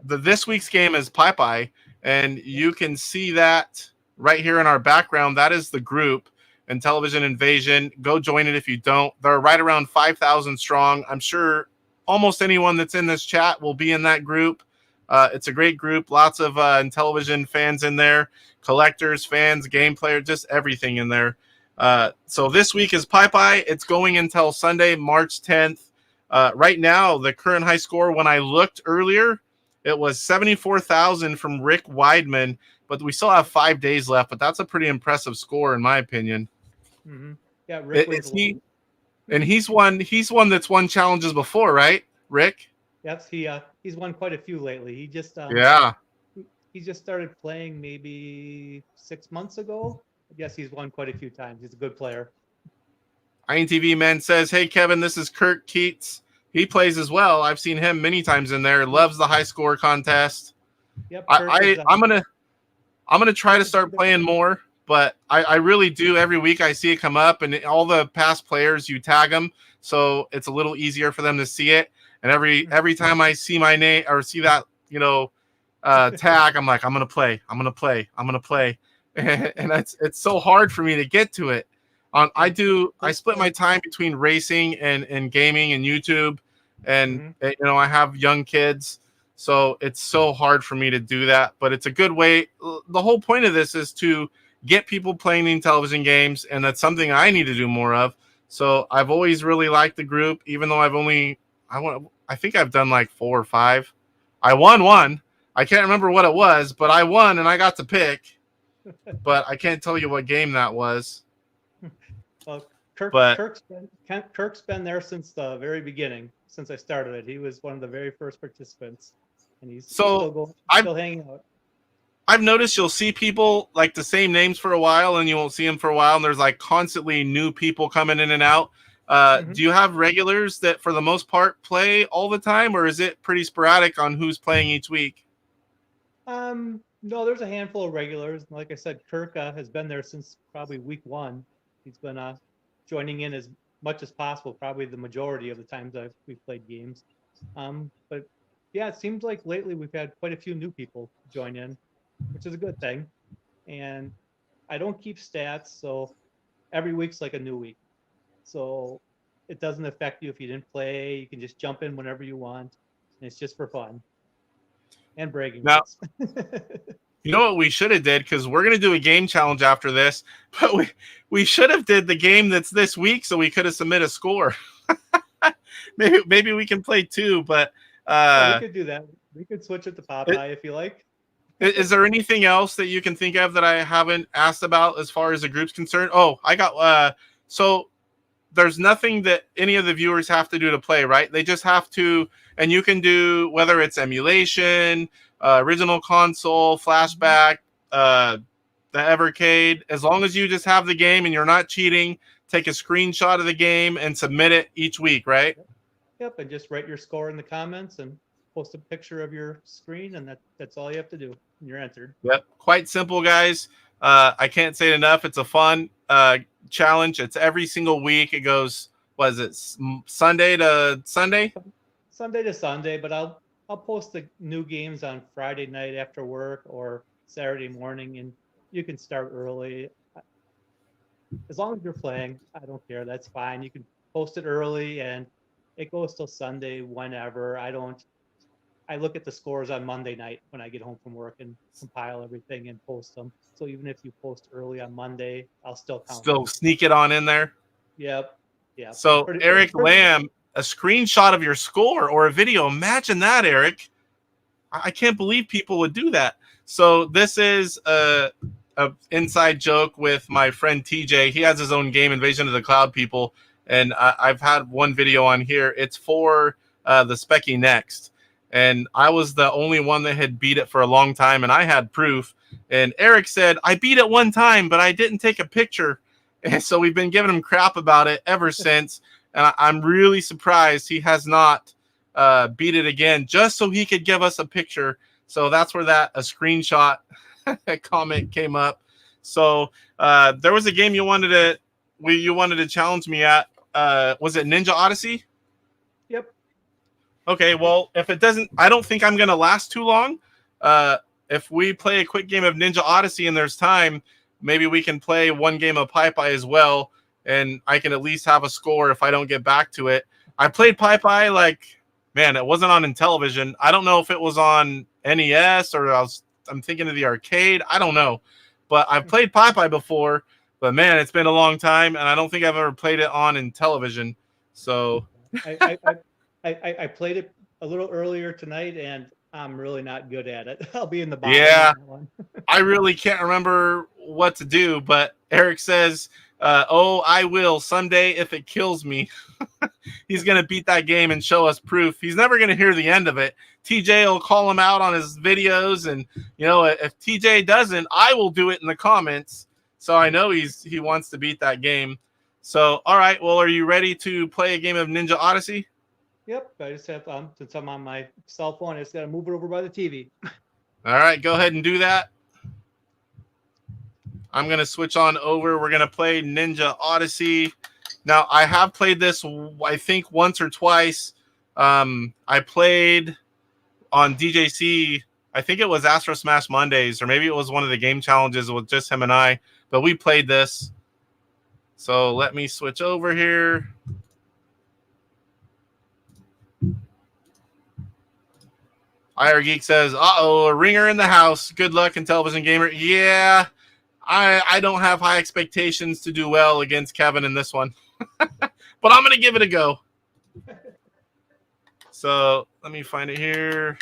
this week's game is Pi, and you can see that right here in our background. That is the group, Intellivision Invasion. Go join it if you don't. They're right around 5,000 strong. I'm sure almost anyone that's in this chat will be in that group. It's a great group. Lots of Intellivision fans in there, collectors, fans, game players, just everything in there. So this week is Pi. It's going until Sunday, March 10th. Right now, the current high score, when I looked earlier, it was 74,000 from Rick Weidman, but we still have 5 days left. But that's a pretty impressive score, in my opinion. Yeah, Rick and he's one that's won challenges before, right, Rick? Yes, he's won quite a few lately. He just he just started playing maybe 6 months ago. Yes, he's won quite a few times. He's a good player. INTV Man says, "Hey Kevin, this is Kurt Keats. He plays as well. I've seen him many times in there. Loves the high score contest. Yep, I'm gonna try to start playing more, but I really do. Every week I see it come up, and all the past players, you tag them, so it's a little easier for them to see it. And every time I see my name or see that tag, I'm like, I'm gonna play, and it's so hard for me to get to it. I split my time between racing and gaming and YouTube, and I have young kids, so it's so hard for me to do that. But it's a good way. The whole point of this is to get people playing the Intellivision games, and that's something I need to do more of. So I've always really liked the group, even though I think I've done like 4 or 5. I won one. I can't remember what it was, but I won and I got to pick. But I can't tell you what game that was. Well, Kirk's been there since the very beginning, since I started it. He was one of the very first participants, and he's still hanging out. I've noticed you'll see people like the same names for a while, and you won't see them for a while, and there's like constantly new people coming in and out. Do you have regulars that, for the most part, play all the time, or is it pretty sporadic on who's playing each week? No, there's a handful of regulars. Like I said, Kirk has been there since probably week 1. He's been joining in as much as possible, probably the majority of the times we've played games. But yeah, it seems like lately we've had quite a few new people join in, which is a good thing. And I don't keep stats, so every week's like a new week. So it doesn't affect you if you didn't play. You can just jump in whenever you want. And it's just for fun and bragging. Now, you know what we should have did, because we're going to do a game challenge after this, but we should have did the game that's this week so we could have submitted a score. maybe we can play 2, but we could do that. We could switch it to Popeye if you like. Is there anything else that you can think of that I haven't asked about as far as the group's concerned? Oh, I got so there's nothing that any of the viewers have to do to play, right? They just have to, and you can do whether it's emulation, original console, flashback, the Evercade, as long as you just have the game and you're not cheating, take a screenshot of the game and submit it each week, right? Yep, and just write your score in the comments and post a picture of your screen, and that's all you have to do, and you're entered. Yep, quite simple, guys. I can't say it enough. It's a fun challenge. It's every single week. It goes was it Sunday to Sunday? Sunday to Sunday, but I'll post the new games on Friday night after work or Saturday morning, and you can start early. As long as you're playing, I don't care. That's fine. You can post it early, and it goes till Sunday whenever. I look at the scores on Monday night when I get home from work and compile everything and post them. So even if you post early on Monday, I'll still count. Still sneak it on in there. Yep. So Eric Lamb, a screenshot of your score or a video. Imagine that, Eric. I can't believe people would do that. So this is a inside joke with my friend TJ. He has his own game, Invasion of the Cloud People, and I've had one video on here. It's for the Specky Next, and I was the only one that had beat it for a long time, and I had proof. And Eric said, I beat it one time, but I didn't take a picture. And so we've been giving him crap about it ever since. And I'm really surprised he has not beat it again, just so he could give us a picture. So that's where a screenshot comment came up. So there was a game you wanted to challenge me at. Was it Ninja Odyssey? Yep. Okay, well, if it doesn't, I don't think I'm going to last too long. If we play a quick game of Ninja Odyssey and there's time, maybe we can play one game of Pi as well, and I can at least have a score if I don't get back to it. I played Pi man, it wasn't on Intellivision. I don't know if it was on NES or I'm thinking of the arcade. I don't know. But I've played Pi before, but man, it's been a long time, and I don't think I've ever played it on Intellivision. So I played it a little earlier tonight, and I'm really not good at it. I'll be in the bottom. Yeah, on that one. I really can't remember what to do, but Eric says, oh, I will someday if it kills me. He's going to beat that game and show us proof. He's never going to hear the end of it. TJ will call him out on his videos, and if TJ doesn't, I will do it in the comments. So I know he wants to beat that game. So, all right, well, are you ready to play a game of Ninja Odyssey? Yep, I just have since I'm on my cell phone, I just got to move it over by the TV. All right, go ahead and do that. I'm going to switch on over. We're going to play Ninja Odyssey. Now, I have played this, I think, once or twice. I played on DJC, I think it was Astro Smash Mondays, or maybe it was one of the game challenges with just him and I, but we played this. So let me switch over here. IR Geek says, uh-oh, a ringer in the house. Good luck, Intellivision Gamer. Yeah, I don't have high expectations to do well against Kevin in this one. But I'm going to give it a go. So let me find it here.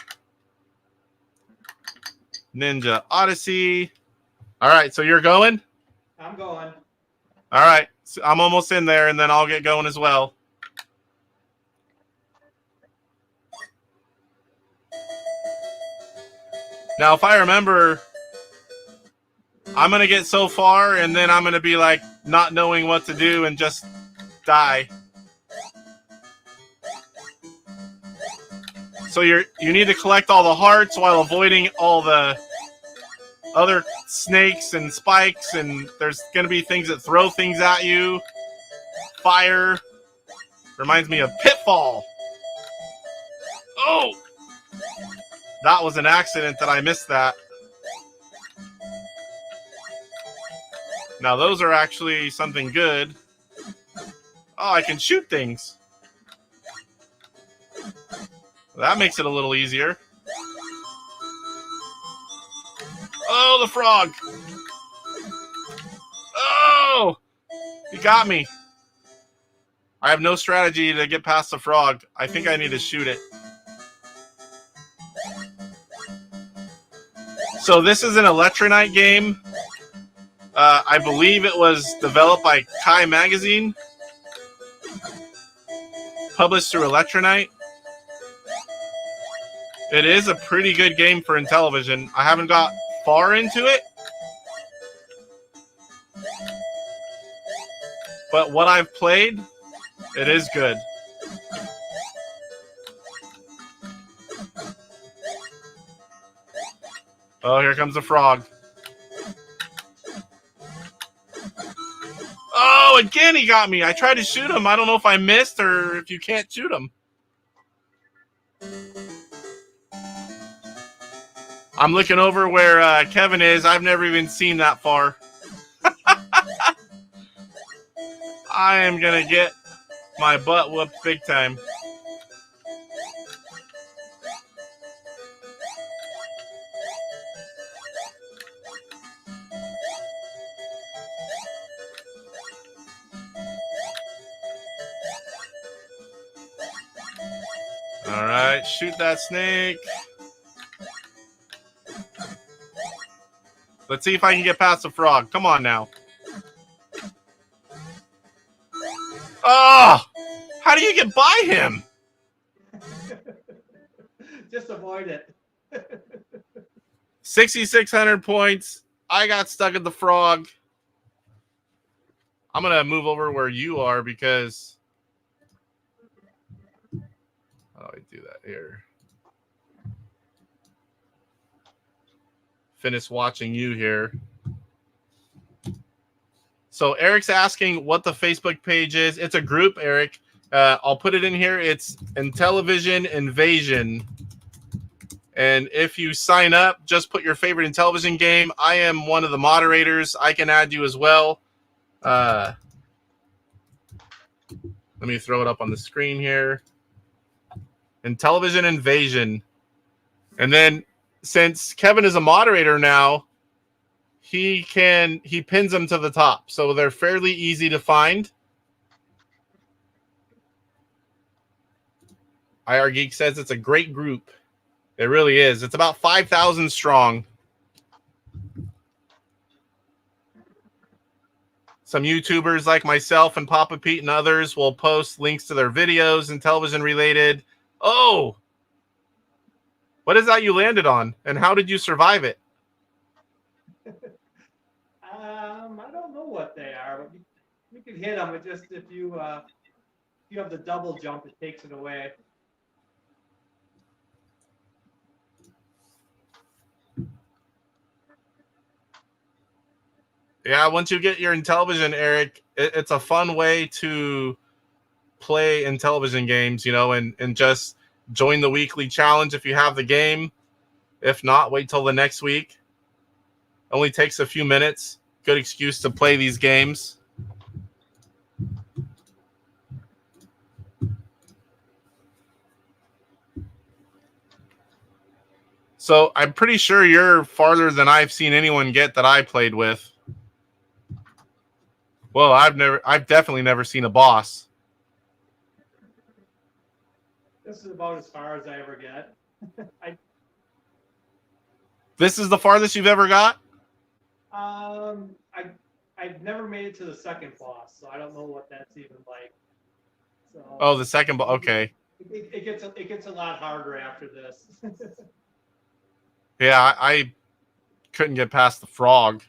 Ninja Odyssey. All right, so you're going? I'm going. All right, so I'm almost in there, and then I'll get going as well. Now, if I remember, I'm going to get so far, and then I'm going to be like not knowing what to do and just die. So you need to collect all the hearts while avoiding all the other snakes and spikes, and there's going to be things that throw things at you. Fire. Reminds me of Pitfall. Oh! That was an accident that I missed that. Now those are actually something good. Oh, I can shoot things. That makes it a little easier. Oh, the frog. Oh! He got me. I have no strategy to get past the frog. I think I need to shoot it. So this is an Electronite game. I believe it was developed by Kai Magazine. Published through Electronite. It is a pretty good game for Intellivision. I haven't got far into it. But what I've played, it is good. Oh, here comes the frog. Oh, Oh, again, he got me. I tried to shoot him. I don't know if I missed or if you can't shoot him. I'm looking over where Kevin is. I've never even seen that far. I am going to get my butt whooped big time. All right, shoot that snake. Let's see if I can get past the frog. Come on now. Oh! How do you get by him? Just avoid it. 6,600 points. I got stuck at the frog. I'm going to move over where you are because... How do I do that here? Finish watching you here. So Eric's asking what the Facebook page is. It's a group, Eric. I'll put it in here. It's Intellivision Invasion. And if you sign up, just put your favorite Intellivision game. I am one of the moderators. I can add you as well. Let me throw it up on the screen here. Intellivision Invasion. And then since Kevin is a moderator now, he pins them to the top. So they're fairly easy to find. IR Geek says it's a great group. It really is. It's about 5,000 strong. Some YouTubers like myself and Papa Pete and others will post links to their videos and television related. Oh, what is that you landed on? And how did you survive it? I don't know what they are, but you can hit them. It just if you have the double jump, it takes it away. Yeah, once you get your Intellivision, Eric, it's a fun way to play Intellivision games, you know, and just join the weekly challenge if you have the game. If not, wait till the next week. Only takes a few minutes. Good excuse to play these games. So I'm pretty sure you're farther than I've seen anyone get that I played with. Well, I've definitely never seen a boss. This is about as far as I ever get. This is the farthest you've ever got? I've never made it to the second boss, so I don't know what that's even like. So, Oh, the second boss. Okay. It gets a lot harder after this. Yeah, I couldn't get past the frog.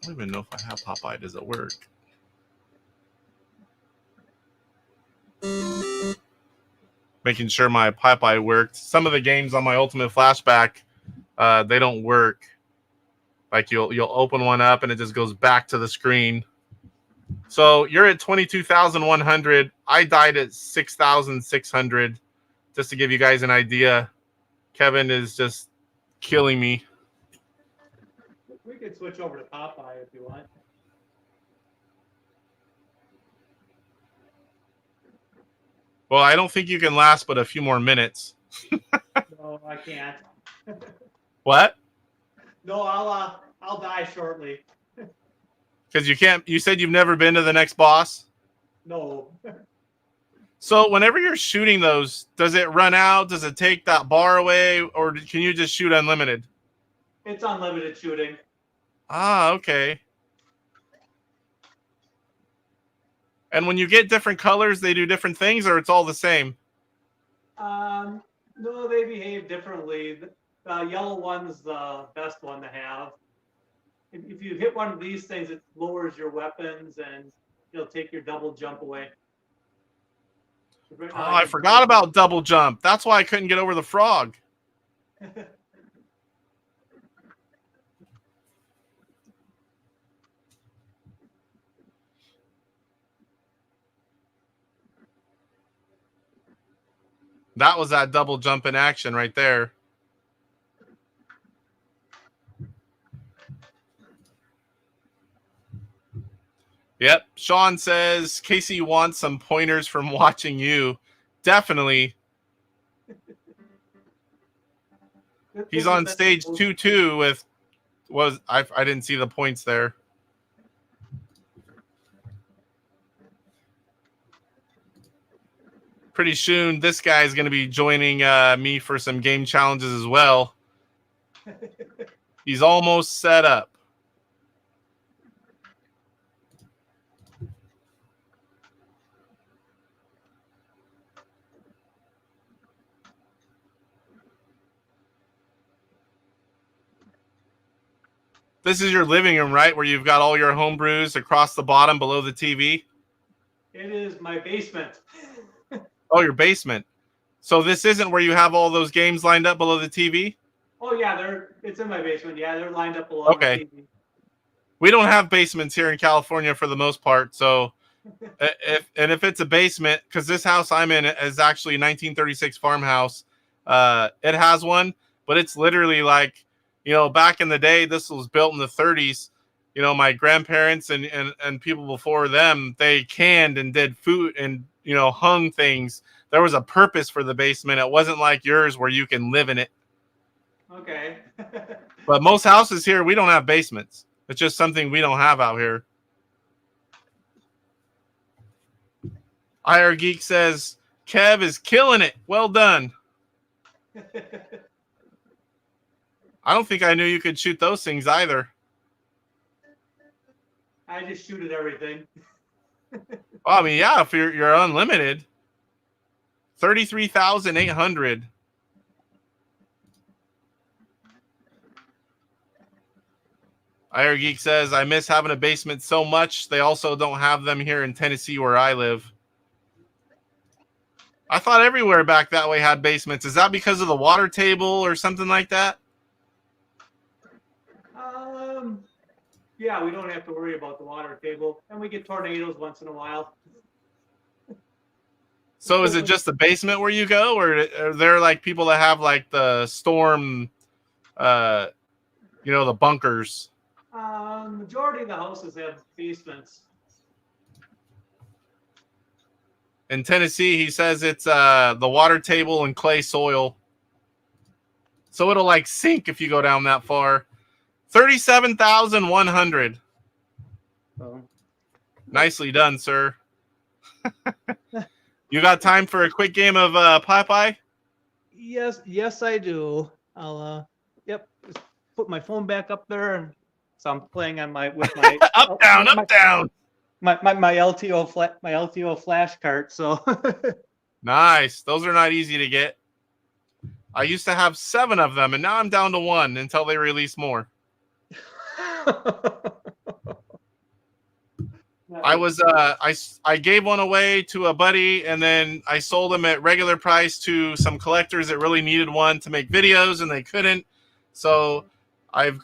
I don't even know if I have Popeye. Does it work? Making sure my Popeye worked. Some of the games on my Ultimate Flashback, they don't work. Like you'll open one up and it just goes back to the screen. So you're at 22,100. I died at 6,600. Just to give you guys an idea, Kevin is just killing me. We could switch over to Popeye if you want. Well, I don't think you can last but a few more minutes. No, I can't. What? No, I'll die shortly. Because you can't. You said you've never been to the next boss. No. So whenever you're shooting those, does it run out? Does it take that bar away, or can you just shoot unlimited? It's unlimited shooting. Ah, okay. And when you get different colors, they do different things, or it's all the same? No, they behave differently. The yellow one's the best one to have. If you hit one of these things, it lowers your weapons and it'll take your double jump away. Oh, I forgot about double jump. That's why I couldn't get over the frog. That was that double jump in action right there. Yep. Sean says Casey wants some pointers from watching you. Definitely. He's on stage 2-2 with I didn't see the points there. Pretty soon this guy is going to be joining me for some game challenges as well. He's almost set up. This is your living room, right? Where you've got all your home brews across the bottom below the TV? It is my basement. Oh, your basement. So this isn't where you have all those games lined up below the TV? Oh yeah, it's in my basement. Yeah, they're lined up below Okay. my TV. We don't have basements here in California for the most part. So if it's a basement, because this house I'm in is actually a 1936 farmhouse, it has one, but it's literally like, you know, back in the day, this was built in the 30s. You know, my grandparents and people before them, they canned and did food and, you know, hung things. There was a purpose for the basement. It wasn't like yours where you can live in it. Okay. But most houses here, we don't have basements. It's just something we don't have out here. IR Geek says, Kev is killing it. Well done. I don't think I knew you could shoot those things either. I just shoot at everything. Well, I mean, yeah, if you're unlimited. 33,800. IR Geek says, I miss having a basement so much. They also don't have them here in Tennessee where I live. I thought everywhere back that way had basements. Is that because of the water table or something like that? Yeah, we don't have to worry about the water table, and we get tornadoes once in a while. So is it just the basement where you go, or are there like people that have like the storm, the bunkers? Majority of the houses have basements. In Tennessee, he says it's the water table and clay soil. So it'll like sink if you go down that far. 37,100. Oh. Nicely done, sir. You got time for a quick game of Popeye? Yes, I do. I'll just put my phone back up there, and so I'm playing on with my up down. My LTO flash cart. So Nice. Those are not easy to get. I used to have 7 of them, and now I'm down to 1 until they release more. I gave one away to a buddy, and then I sold them at regular price to some collectors that really needed one to make videos, and they couldn't. So I'm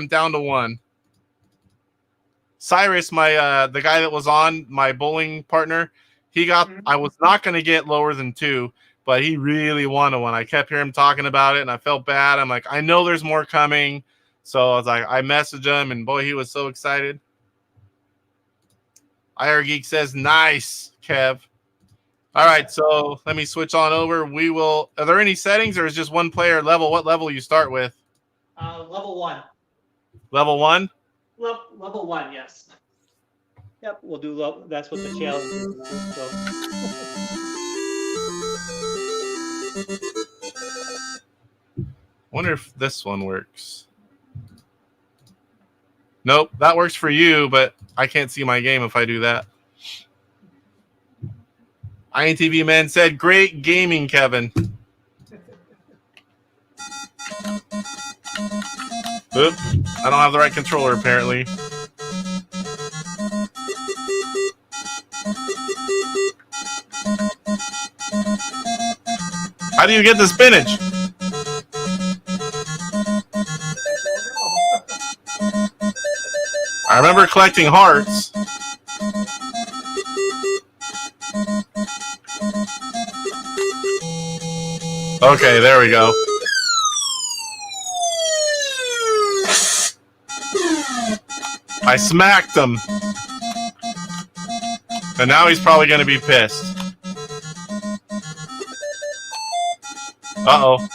down to 1. Cyrus, the guy that was on my bowling partner, he got. I was not going to get lower than 2, but he really wanted one. I kept hearing him talking about it, and I felt bad. I'm like, I know there's more coming. So I was like, I messaged him, and boy, he was so excited. IR Geek says, nice, Kev. All right, so let me switch on over. Are there any settings, or is just one player level? What level you start with? Level 1. Level 1? Level 1, yes. Yep, we'll do that's what the challenge is. So. Wonder if this one works. Nope, that works for you, but I can't see my game if I do that. INTV Man said, great gaming, Kevin. Oop, I don't have the right controller, apparently. How do you get the spinach? Remember collecting hearts. Okay, there we go. I smacked him. And now he's probably going to be pissed. Uh-oh.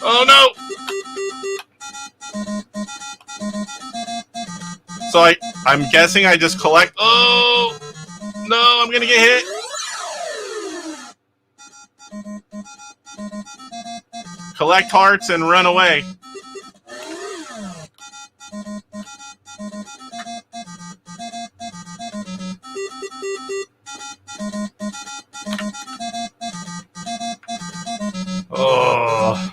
Oh, no! So I'm guessing I just collect... Oh! No, I'm going to get hit. Collect hearts and run away. Oh.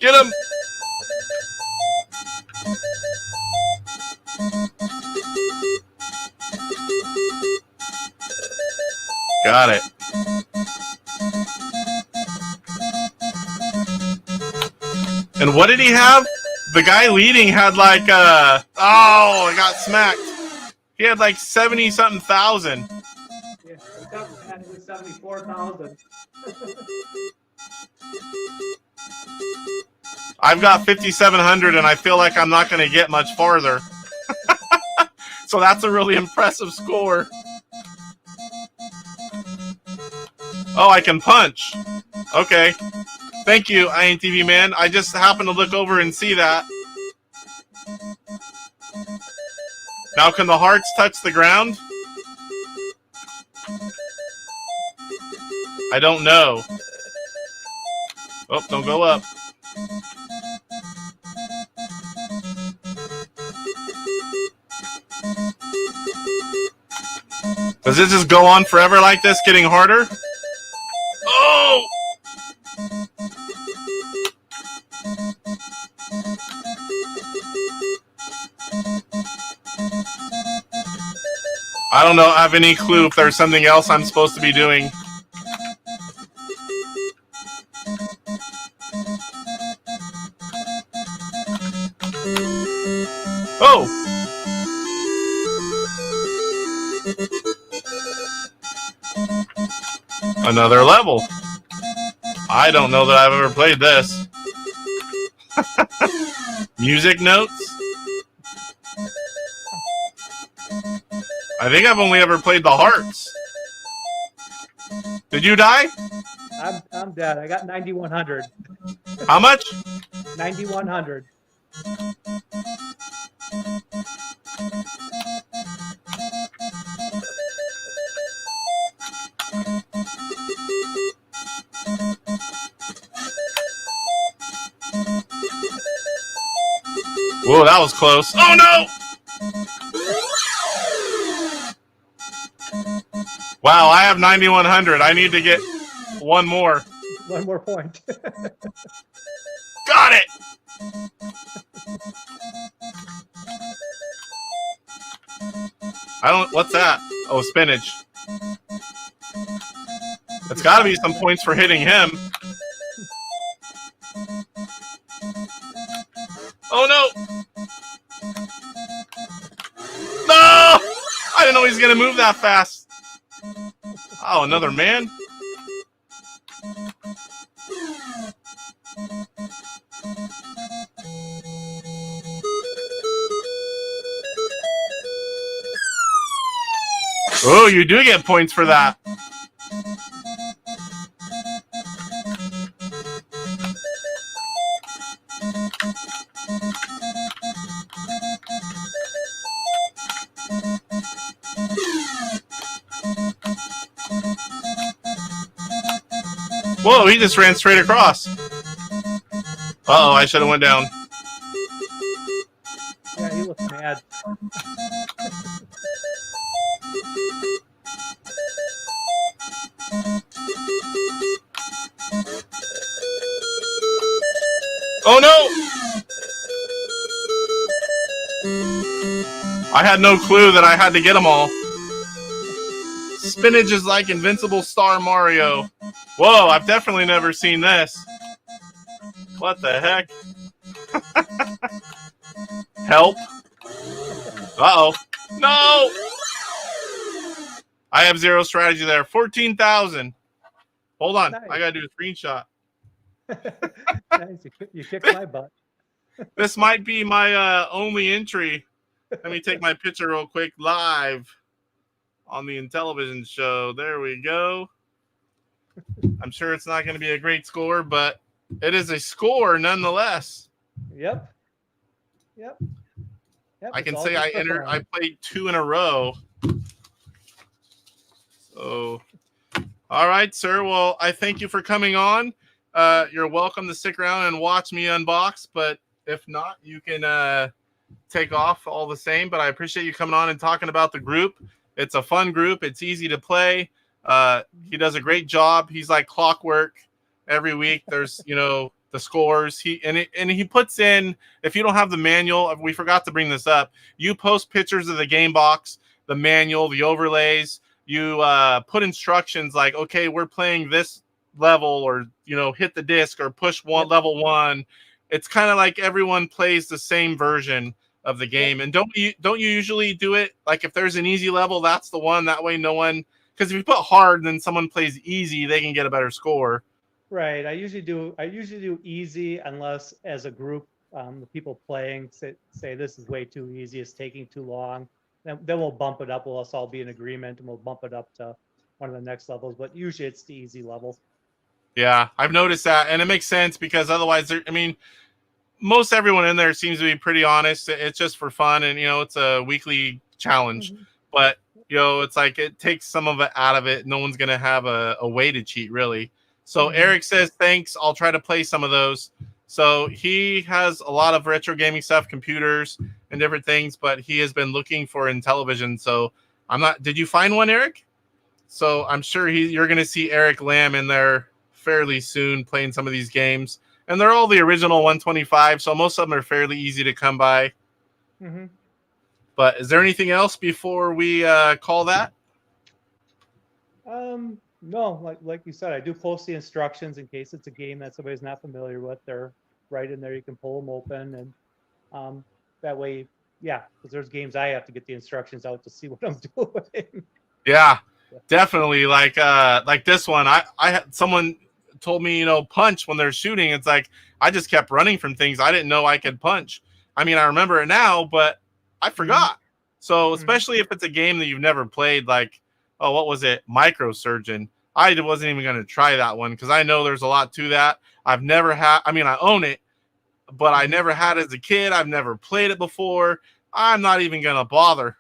Get him! Got it. And what did he have? The guy leading had like oh, I got smacked. He had like 70-something thousand. Yeah, it was 74,000. I've got 5,700 and I feel like I'm not going to get much farther. So that's a really impressive score. Oh, I can punch. Okay. Thank you, INTV man. I just happened to look over and see that. Now can the hearts touch the ground? I don't know. Oh, don't go up. Does it just go on forever like this, getting harder? Oh! I don't know. I have any clue if there's something else I'm supposed to be doing. Oh! Another level. I don't know that I've ever played this. Music notes? I think I've only ever played the hearts. Did you die? I'm dead. I got 9,100. How much? 9,100. Whoa, that was close. Oh no! Wow, I have 9,100. I need to get one more. One more point. Got it! I don't... What's that? Oh, spinach. It's got to be some points for hitting him. Oh, no! No! I didn't know he was going to move that fast. Oh, another man? Oh, you do get points for that. Whoa, he just ran straight across. Uh-oh, I should have went down. Yeah, he looks mad. Oh no! I had no clue that I had to get them all. Spinach is like Invincible Star Mario. Whoa, I've definitely never seen this. What the heck? Help. Uh-oh. No! I have zero strategy there. 14,000. Hold on. Nice. I got to do a screenshot. Nice. You kicked my butt. This might be my only entry. Let me take my picture real quick live on the Intellivision show. There we go. I'm sure it's not going to be a great score, but it is a score nonetheless. Yep. I can it's say all I just for fun. I played 2 in a row. So, all right, sir. Well, I thank you for coming on. You're welcome to stick around and watch me unbox, but if not, you can take off all the same. But I appreciate you coming on and talking about the group. It's a fun group. It's easy to play. He does a great job. He's like clockwork. Every week there's, the scores. He puts in, if you don't have the manual, we forgot to bring this up, you post pictures of the game box, the manual, the overlays. You put instructions like, okay, we're playing this level, or hit the disc or push level 1. It's kind of like everyone plays the same version of the game. And don't you usually do it like if there's an easy level, that's the one, that way no one, because if you put hard and then someone plays easy, they can get a better score. Right. I usually do easy unless as a group, the people playing say this is way too easy, it's taking too long. Then we'll bump it up. We'll all be in agreement and we'll bump it up to one of the next levels. But usually it's the easy level. Yeah, I've noticed that, and it makes sense because otherwise, most everyone in there seems to be pretty honest. It's just for fun, and it's a weekly challenge. Mm-hmm. But it's like it takes some of it out of it. No one's gonna have a way to cheat, really. So Eric says thanks. I'll try to play some of those. So he has a lot of retro gaming stuff, computers and different things, but he has been looking for Intellivision. So did you find one, Eric? So I'm sure you're going to see Eric Lamb in there fairly soon playing some of these games. And they're all the original 125, so most of them are fairly easy to come by. Mm-hmm. But is there anything else before we call that? No, like you said, I do post the instructions in case it's a game that somebody's not familiar with. They're right in there. You can pull them open, and that way, because there's games I have to get the instructions out to see what I'm doing. Yeah, definitely. Like this one, I had someone told me, punch when they're shooting. It's like I just kept running from things. I didn't know I could punch. I mean, I remember it now, but I forgot. So especially if it's a game that you've never played, like, oh, what was it? Microsurgeon. I wasn't even going to try that one because I know there's a lot to that. I've never had, I own it, but I never had it as a kid. I've never played it before. I'm not even going to bother.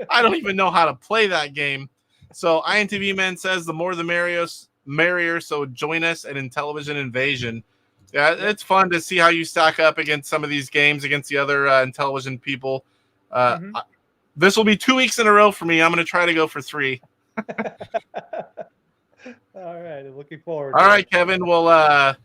I don't even know how to play that game. So INTV Man says the more the merrier. So join us at Intellivision Invasion. Yeah, it's fun to see how you stack up against some of these games against the other Intellivision people. This will be 2 weeks in a row for me. I'm going to try to go for 3. All right, I'm looking forward. All right, Kevin. Well,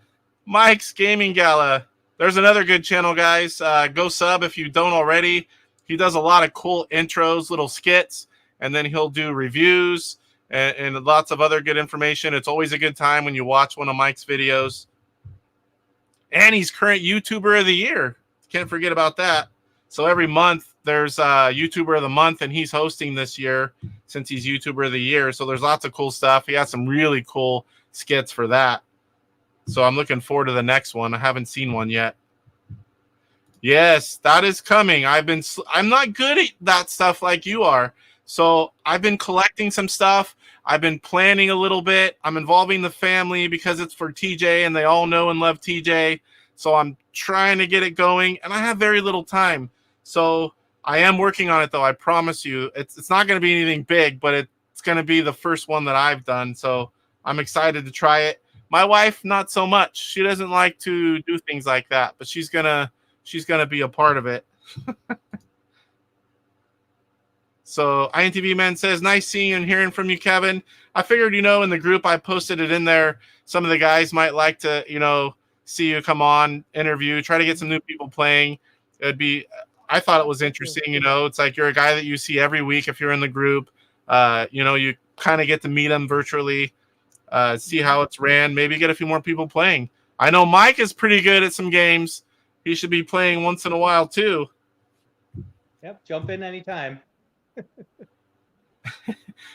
Mike's Gaming Gala. There's another good channel, guys. Go sub if you don't already. He does a lot of cool intros, little skits, and then he'll do reviews and lots of other good information. It's always a good time when you watch one of Mike's videos. And he's current YouTuber of the Year. Can't forget about that. So every month there's YouTuber of the Month, and he's hosting this year since he's YouTuber of the Year. So there's lots of cool stuff. He has some really cool skits for that. So I'm looking forward to the next one. I haven't seen one yet. Yes, that is coming. I'm not good at that stuff like you are. So I've been collecting some stuff. I've been planning a little bit. I'm involving the family because it's for TJ and they all know and love TJ. So I'm trying to get it going and I have very little time. So I am working on it though. I promise you it's not going to be anything big, but it's going to be the first one that I've done. So I'm excited to try it. My wife, not so much. She doesn't like to do things like that, but she's gonna be a part of it. So INTV Man says, nice seeing and hearing from you, Kevin. I figured, in the group, I posted it in there. Some of the guys might like to, see you come on, interview, try to get some new people playing. I thought it was interesting. It's like you're a guy that you see every week if you're in the group. You kind of get to meet them virtually, see how it's ran, maybe get a few more people playing. I know Mike is pretty good at some games. He should be playing once in a while too. Yep, jump in anytime.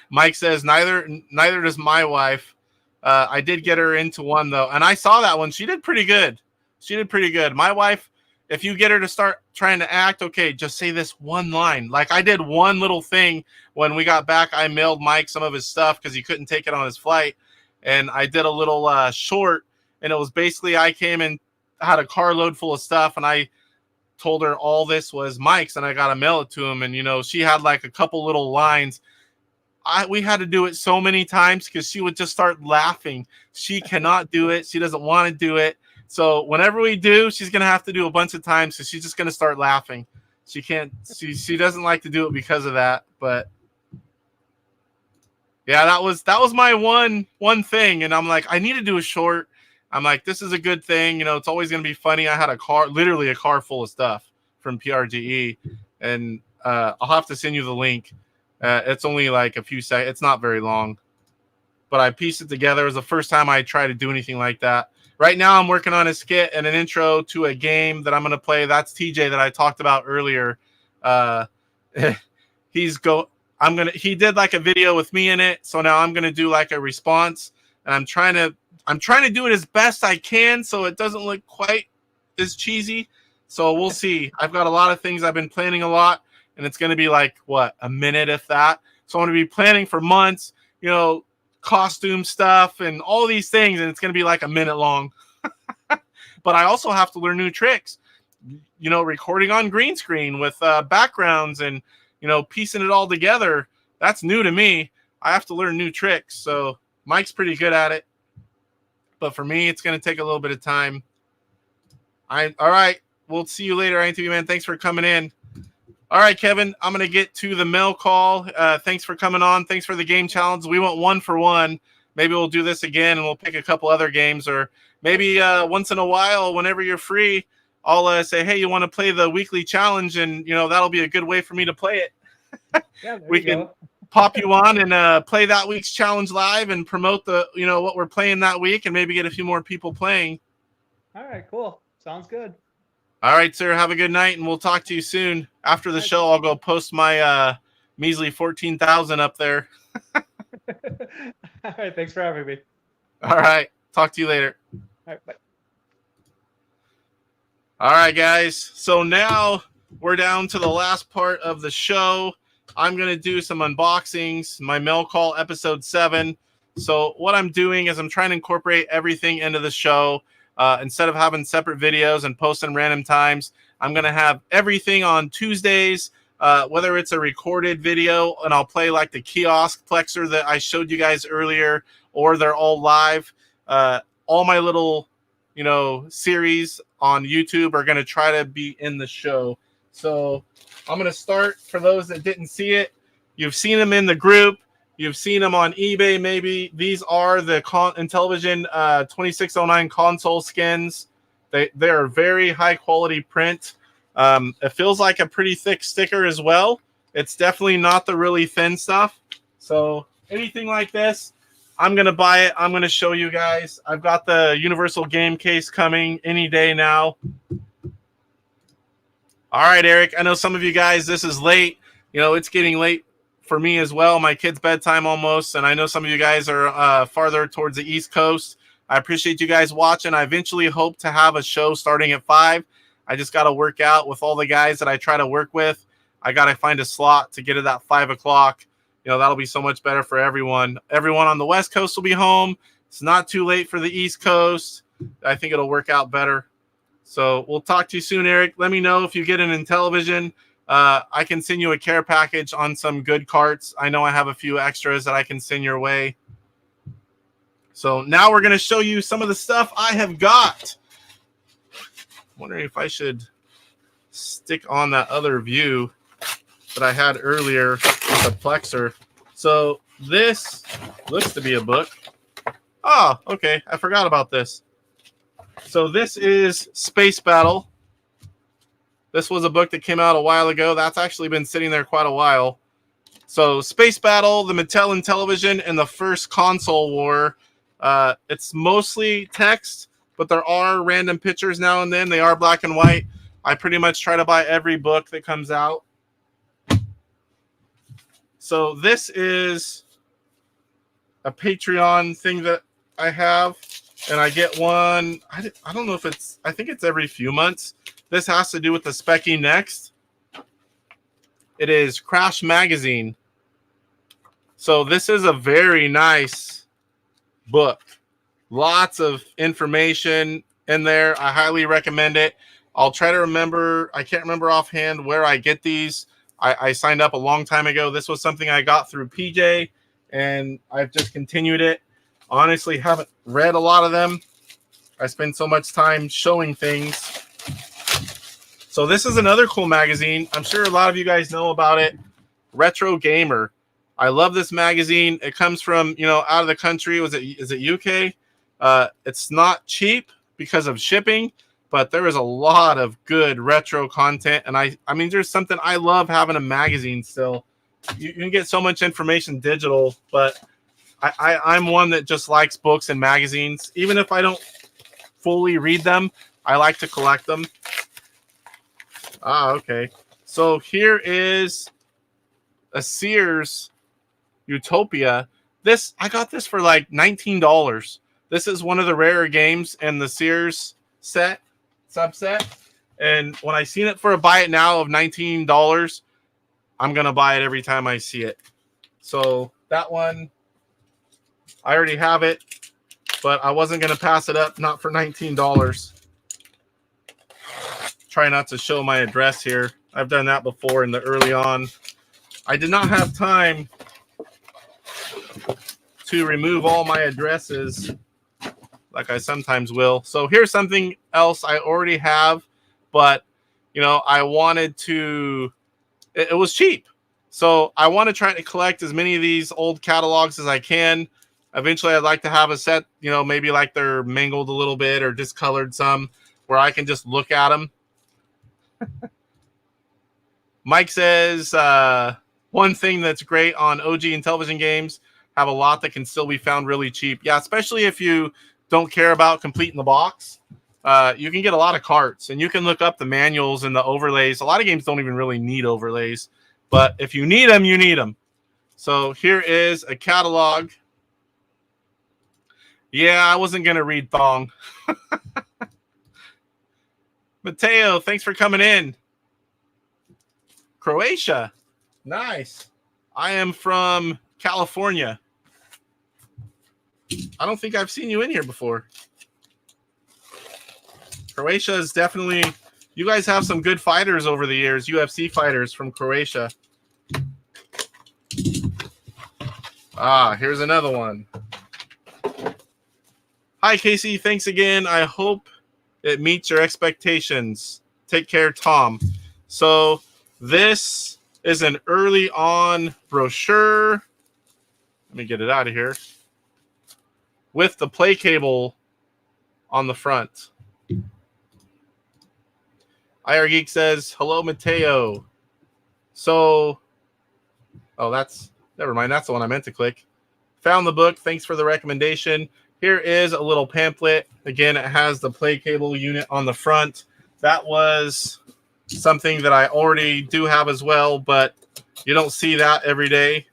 Mike says neither does my wife. I did get her into one though, and I saw that one. She did pretty good. My wife, if you get her to start trying to act, okay, just say this one line. Like I did one little thing when we got back. I mailed Mike some of his stuff because he couldn't take it on his flight, and I did a little short, and it was basically I came and had a carload full of stuff, and I told her all this was Mike's, and I got to mail it to him. And she had like a couple little lines. We had to do it so many times because she would just start laughing. She cannot do it. She doesn't want to do it. So whenever we do, she's gonna have to do a bunch of times because she's just gonna start laughing. She can't. She doesn't like to do it because of that. But yeah, that was my one thing. And I'm like, I need to do a short. I'm like, this is a good thing. It's always gonna be funny. I had literally a car full of stuff from PRGE, and I'll have to send you the link. It's only like a few seconds. It's not very long, but I pieced it together. It was the first time I tried to do anything like that. Right now, I'm working on a skit and an intro to a game that I'm going to play. That's TJ that I talked about earlier. He did like a video with me in it, so now I'm going to do like a response, and I'm trying to do it as best I can so it doesn't look quite as cheesy. So we'll see. I've got a lot of things. I've been planning a lot. And it's going to be like, a minute, if that. So I'm going to be planning for months, costume stuff and all these things. And it's going to be like a minute long. But I also have to learn new tricks, recording on green screen with backgrounds and, piecing it all together. That's new to me. I have to learn new tricks. So Mike's pretty good at it. But for me, it's going to take a little bit of time. All right. We'll see you later, INTV man. Thanks for coming in. All right, Kevin, I'm going to get to the mail call. Thanks for coming on. Thanks for the game challenge. We went 1 for 1. Maybe we'll do this again, and we'll pick a couple other games. Or maybe once in a while, whenever you're free, I'll say, hey, you want to play the weekly challenge? And, that'll be a good way for me to play it. Yeah, we can pop you on and play that week's challenge live and promote what we're playing that week and maybe get a few more people playing. All right, cool. Sounds good. All right, sir. Have a good night, and we'll talk to you soon. After the show, I'll go post my measly 14,000 up there. All right, thanks for having me. All right, talk to you later. All right, bye. All right, guys. So now we're down to the last part of the show. I'm going to do some unboxings, my mail call episode 7. So what I'm doing is I'm trying to incorporate everything into the show. Instead of having separate videos and posting random times, I'm going to have everything on Tuesdays, whether it's a recorded video and I'll play like the kiosk plexer that I showed you guys earlier, or they're all live. All my little, series on YouTube are going to try to be in the show. So I'm going to start, for those that didn't see it, you've seen them in the group. You've seen them on eBay, maybe. These are the Intellivision 2609 console skins. They are very high quality print. It feels like a pretty thick sticker as well. It's definitely not the really thin stuff. So anything like this, I'm going to buy it. I'm going to show you guys. I've got the Universal Game Case coming any day now. All right, Eric. I know some of you guys, this is late. It's getting late for me as well. My kid's bedtime almost, and I know some of you guys are farther towards the East Coast. I appreciate you guys watching. I eventually hope to have a show starting at 5. I just got to work out with all the guys that I try to work with. I got to find a slot to get it at 5 o'clock. That'll be so much better for everyone. Everyone on the West Coast will be home. It's not too late for the East Coast. I think it'll work out better. So we'll talk to you soon, Eric. Let me know if you get an Intellivision. I can send you a care package on some good carts. I know I have a few extras that I can send your way. So now we're going to show you some of the stuff I have got. I'm wondering if I should stick on that other view that I had earlier with the Plexer. So this looks to be a book. Oh, okay. I forgot about this. So this is Space Battle. This was a book that came out a while ago. That's actually been sitting there quite a while. So Space Battle, the Mattel Intellivision, and the first console war. It's mostly text. but there are random pictures now and then. They are black and white. I pretty much try to buy every book that comes out. So this is a Patreon thing that I have, and I get one. I don't know if it's, I think it's every few months. This has to do with the Speccy Next. It is Crash Magazine. So this is a very nice book. Lots of information in there. I highly recommend it. I'll try to remember. I can't remember offhand where I get these. I signed up a long time ago. This was something I got through PJ, and I've just continued it. Honestly, haven't read a lot of them. I spend so much time showing things. So this is another cool magazine. I'm sure a lot of you guys know about it. Retro Gamer. I love this magazine. It comes from, out of the country. Is it UK? It's not cheap because of shipping, but there is a lot of good retro content. And I mean, there's something I love having a magazine still. You can get so much information digital, but I'm one that just likes books and magazines. Even if I don't fully read them, I like to collect them. Okay. So here is a Sears Utopia. I got this for like $19. This is one of the rarer games in the Sears subset. And when I seen it for a buy it now of $19, I'm going to buy it every time I see it. So that one, I already have it, but I wasn't going to pass it up, not for $19. Try not to show my address here. I've done that before in the early on. I did not have time to remove all my addresses like I sometimes will. So here's something else I already have, but I wanted to, it was cheap. So I want to try to collect as many of these old catalogs as I can. Eventually I'd like to have a set, maybe like they're mangled a little bit or discolored some, where I can just look at them. Mike says, one thing that's great on OG and television games, have a lot that can still be found really cheap. Yeah, especially if you don't care about completing the box. You can get a lot of carts, and you can look up the manuals and the overlays. A lot of games don't even really need overlays, but if you need them, you need them. So here is a catalog. Yeah, I wasn't going to read Thong. Mateo, thanks for coming in. Croatia. Nice. I am from California. I don't think I've seen you in here before. Croatia is definitely... You guys have some good fighters over the years. UFC fighters from Croatia. Here's another one. Hi, Casey. Thanks again. I hope it meets your expectations. Take care, Tom. So this is an early on brochure. Let me get it out of here. With the play cable on the front. IR Geek says, hello, Mateo. So, never mind. That's the one I meant to click. Found the book. Thanks for the recommendation. Here is a little pamphlet. Again, it has the play cable unit on the front. That was something that I already do have as well, but you don't see that every day.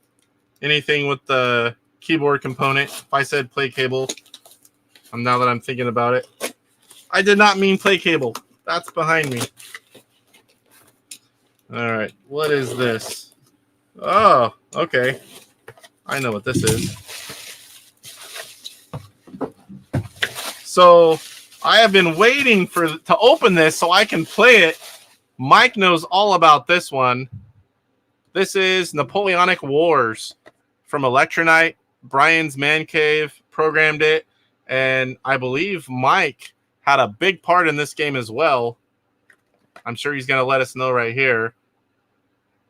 Anything with the keyboard component. If I said play cable, now that I'm thinking about it, I did not mean play cable. That's behind me. All right. What is this? Oh, okay. I know what this is. So I have been waiting to open this so I can play it. Mike knows all about this one. This is Napoleonic Wars from Electronite. Brian's Man Cave programmed it, and I believe Mike had a big part in this game as well. I'm sure he's going to let us know right here.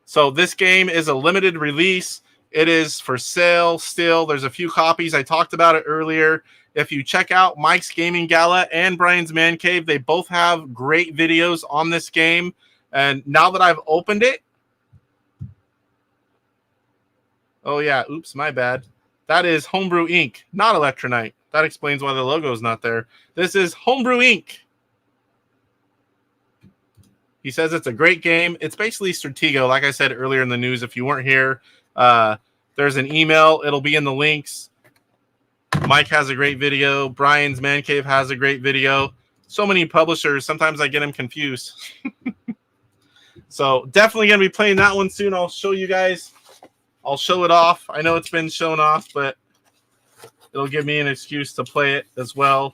So this game is a limited release. It is for sale still. There's a few copies. I talked about it earlier. If you check out Mike's Gaming Gala and Brian's Man Cave, they both have great videos on this game. And now that I've opened it, oh yeah, oops, my bad. That is Homebrew Inc., not Electronite. that explains why the logo is not there. This is Homebrew Inc. He says it's a great game. It's basically Stratego. Like I said earlier in the news, if you weren't here, there's an email. It'll be in the links. Mike has a great video. Brian's Man Cave has a great video. So many publishers. Sometimes I get them confused. So definitely going to be playing that one soon. I'll show you guys. I'll show it off. I know it's been shown off, but it'll give me an excuse to play it as well.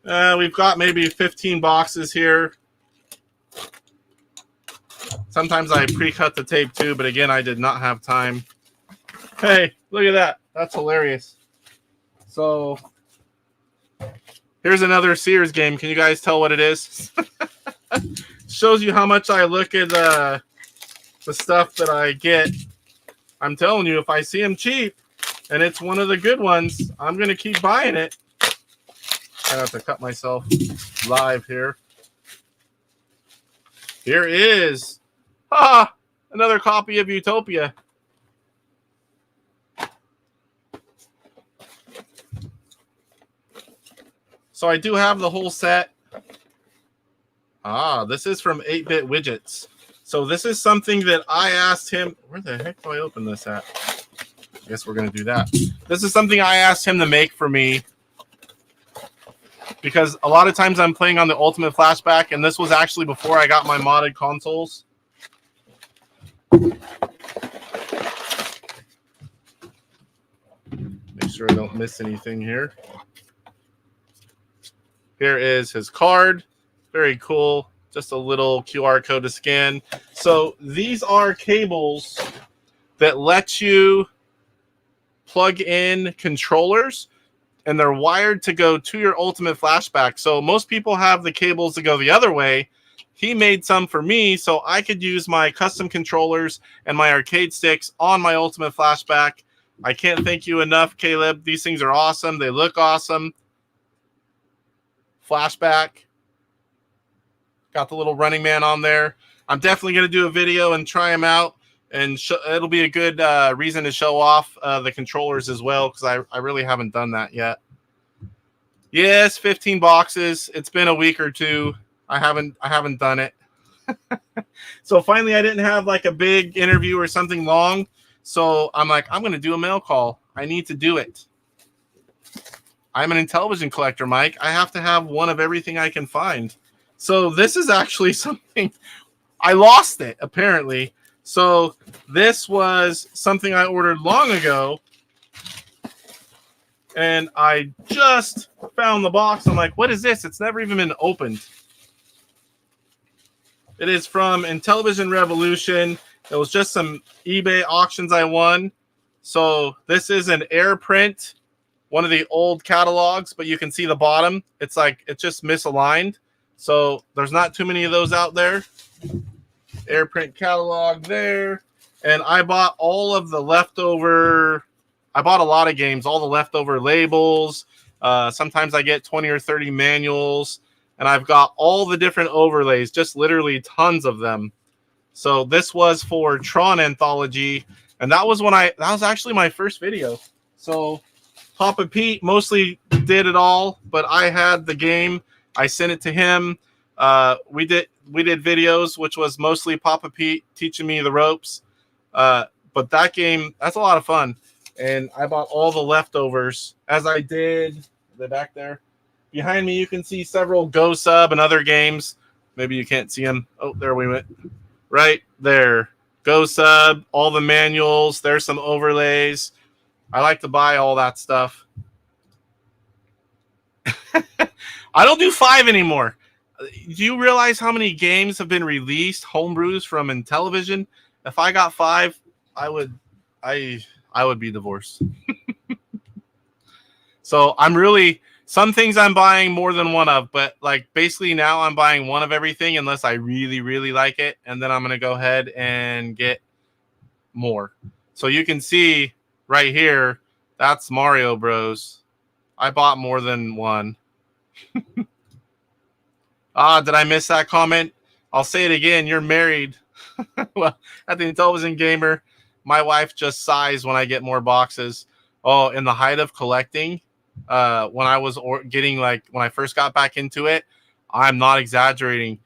We've got maybe 15 boxes here. Sometimes I pre-cut the tape too, but again, I did not have time. Hey, look at that. That's hilarious. So here's another Sears game. Can you guys tell what it is? Shows you how much I look at the stuff that I get. I'm telling you, if I see them cheap and it's one of the good ones, I'm going to keep buying it. I have to cut myself live here. Here is another copy of Utopia. So I do have the whole set. This is from 8-Bit Widgets. So this is something that I asked him. Where the heck do I open this at? I guess we're going to do that. This is something I asked him to make for me, because a lot of times I'm playing on the Ultimate Flashback, and this was actually before I got my modded consoles. Make sure I don't miss anything here. Here is his card. Very cool. Just a little QR code to scan. So these are cables that let you plug in controllers, and they're wired to go to your Ultimate Flashback. So most people have the cables to go the other way. He made some for me so I could use my custom controllers and my arcade sticks on my Ultimate Flashback. I can't thank you enough, Caleb. These things are awesome. They look awesome. Flashback. Got the little Running Man on there. I'm definitely going to do a video and try them out. And it'll be a good reason to show off the controllers as well, because I really haven't done that yet. Yes, 15 boxes. It's been a week or two. I haven't done it. So finally, I didn't have like a big interview or something long. So I'm like, I'm going to do a mail call. I need to do it. I'm an Intellivision collector, Mike. I have to have one of everything I can find. So this is actually something. I lost it, apparently. So this was something I ordered long ago, and I just found the box. I'm like, what is this? It's never even been opened. It is from Intellivision Revolution. It was just some eBay auctions I won. So this is an air print, one of the old catalogs, but you can see the bottom. It's just misaligned. So there's not too many of those out there. AirPrint catalog there. And I bought all of the leftover. I bought a lot of games, all the leftover labels. Sometimes I get 20 or 30 manuals. And I've got all the different overlays, just literally tons of them. So this was for Tron Anthology. And that was that was actually my first video. So Papa Pete mostly did it all, but I had the game. I sent it to him. We did videos, which was mostly Papa Pete teaching me the ropes. But that game, that's a lot of fun. And I bought all the leftovers, as I did. They're back there. Behind me, you can see several Go Sub and other games. Maybe you can't see them. Oh, there we went. Right there. Go Sub, all the manuals. There's some overlays. I like to buy all that stuff. I don't do 5 anymore. Do you realize how many games have been released, homebrews from Intellivision? If I got 5, I would be divorced. So some things I'm buying more than one of, but like basically now I'm buying one of everything unless I really, really like it. And then I'm going to go ahead and get more. So you can see right here, that's Mario Bros. I bought more than one. Did I miss that comment? I'll say it again. You're married. Well, at the Intellivision Gamer, my wife just sighs when I get more boxes. Oh, in the height of collecting, when I was getting like when I first got back into it, I'm not exaggerating.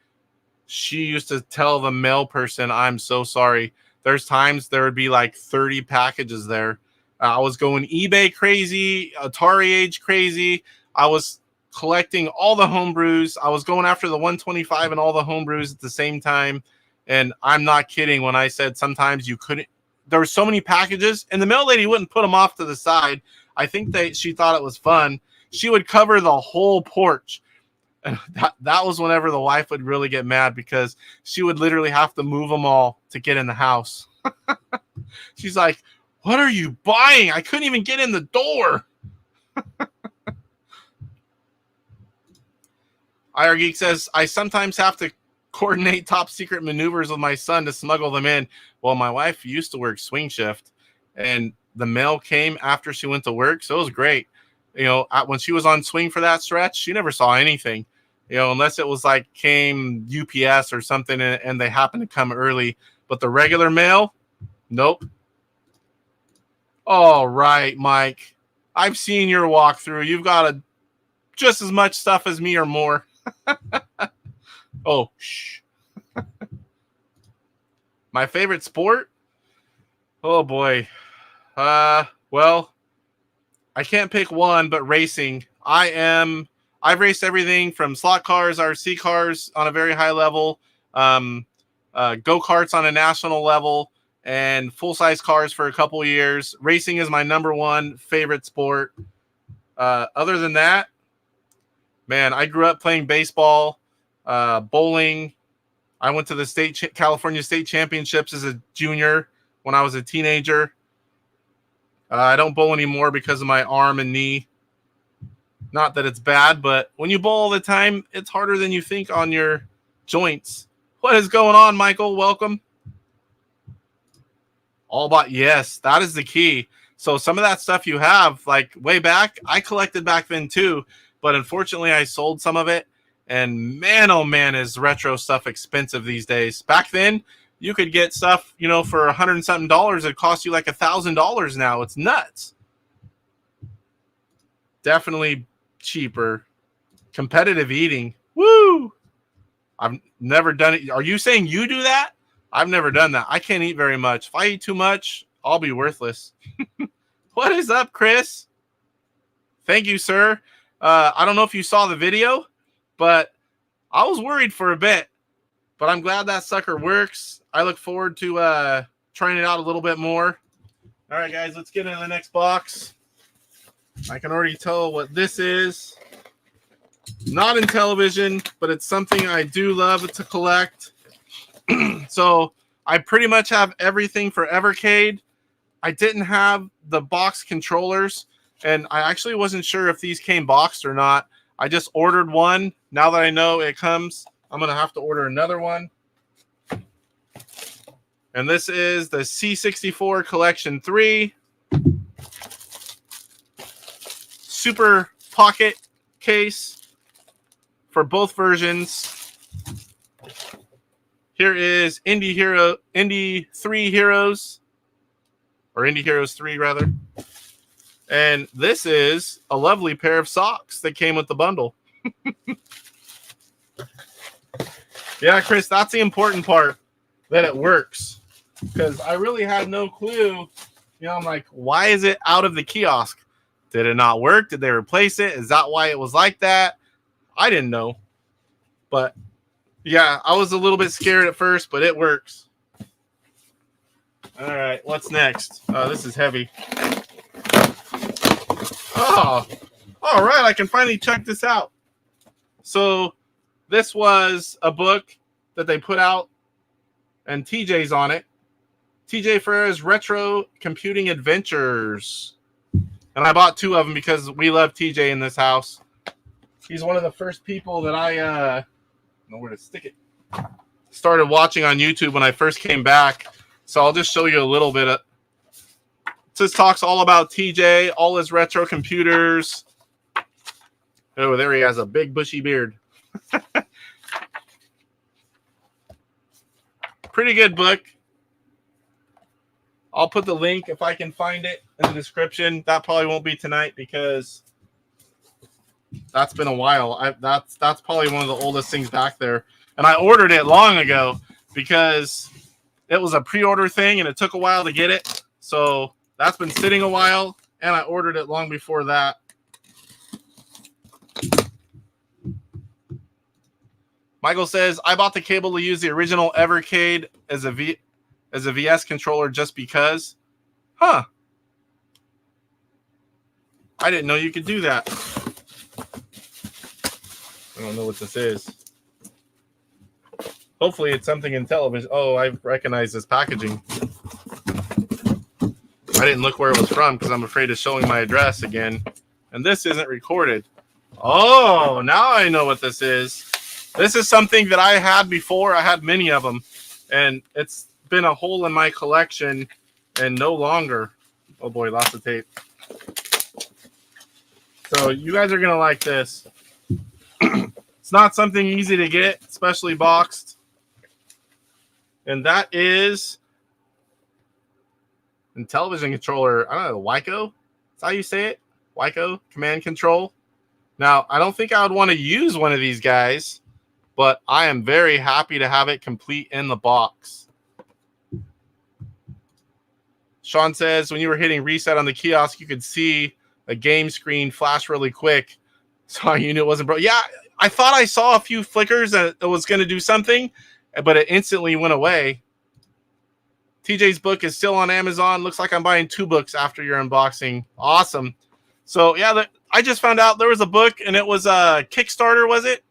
She used to tell the mail person, "I'm so sorry." There's times there would be like 30 packages there. I was going eBay crazy, Atari Age crazy. I was collecting all the homebrews. I was going after the 125 and all the homebrews at the same time. And I'm not kidding when I said sometimes you couldn't. There were so many packages, and the mail lady wouldn't put them off to the side. I think she thought it was fun. She would cover the whole porch. And that was whenever the wife would really get mad because she would literally have to move them all to get in the house. She's like, "What are you buying? I couldn't even get in the door." IR Geek says, "I sometimes have to coordinate top secret maneuvers with my son to smuggle them in." Well, my wife used to work swing shift, and the mail came after she went to work, so it was great. When she was on swing for that stretch, she never saw anything. Unless it was like came UPS or something and they happened to come early. But the regular mail, nope. All right, Mike. I've seen your walkthrough. You've got just as much stuff as me or more. Oh, shh. My favorite sport? Oh, boy. Well, I can't pick one, but racing. I've raced everything from slot cars, RC cars on a very high level, go-karts on a national level, and full-size cars for a couple years. Racing is my number one favorite sport. Other than that, man, I grew up playing baseball, bowling. I went to the California State Championships as a junior when I was a teenager. I don't bowl anymore because of my arm and knee. Not that it's bad, but when you bowl all the time, it's harder than you think on your joints. What is going on, Michael? Welcome. All about, yes, that is the key. So some of that stuff you have, like way back, I collected back then too, but unfortunately I sold some of it. And man, oh man, is retro stuff expensive these days. Back then, you could get stuff, for $100 and something. It cost you like $1,000 now. It's nuts. Definitely cheaper. Competitive eating. Woo! I've never done it. Are you saying you do that? I've never done that. I can't eat very much. If I eat too much, I'll be worthless. What is up, Chris? Thank you, sir. I don't know if you saw the video, but I was worried for a bit. But I'm glad that sucker works. I look forward to trying it out a little bit more. All right, guys, let's get into the next box. I can already tell what this is. Not in television, but it's something I do love to collect. So I pretty much have everything for Evercade. I didn't have the box controllers, and I actually wasn't sure if these came boxed or not. I just ordered one. Now that I know it comes, I'm going to have to order another one. And this is the C64 Collection 3. Super pocket case for both versions. Here is Indy 3 Heroes, or Indy Heroes 3 rather. And this is a lovely pair of socks that came with the bundle. Yeah, Chris, that's the important part, that it works. Because I really had no clue. I'm like, why is it out of the kiosk? Did it not work? Did they replace it? Is that why it was like that? I didn't know. But yeah, I was a little bit scared at first, but it works. All right, what's next? This is heavy. Oh, all right, I can finally check this out. So this was a book that they put out, and TJ's on it. TJ Ferreira's Retro Computing Adventures. And I bought two of them because we love TJ in this house. He's one of the first people that I don't know where to stick it. Started watching on YouTube when I first came back. So I'll just show you a little bit of. This talks all about TJ, all his retro computers. Oh, there he has a big bushy beard. Pretty good book. I'll put the link if I can find it in the description. That probably won't be tonight because that's been a while. That's probably one of the oldest things back there. And I ordered it long ago because it was a pre-order thing and it took a while to get it. So that's been sitting a while, and I ordered it long before that. Michael says, I bought the cable to use the original Evercade as a VS controller just because. Huh. I didn't know you could do that. I don't know what this is. Hopefully it's something in television. Oh, I recognize this packaging. I didn't look where it was from because I'm afraid of showing my address again. And this isn't recorded. Oh, now I know what this is. This is something that I had before. I had many of them. And it's been a hole in my collection and no longer. Oh boy, lots of tape. So you guys are going to like this. It's not something easy to get, especially boxed. And that is a television controller. I don't know, Wyco? That's how you say it? Wyco command control. Now, I don't think I would want to use one of these guys, but I am very happy to have it complete in the box. Sean says, when you were hitting reset on the kiosk, you could see a game screen flash really quick. So you knew it wasn't broke. Yeah, I thought I saw a few flickers that it was going to do something, but it instantly went away. TJ's book is still on Amazon. Looks like I'm buying 2 books after your unboxing. Awesome. So, yeah, I just found out there was a book, and it was a Kickstarter, was it?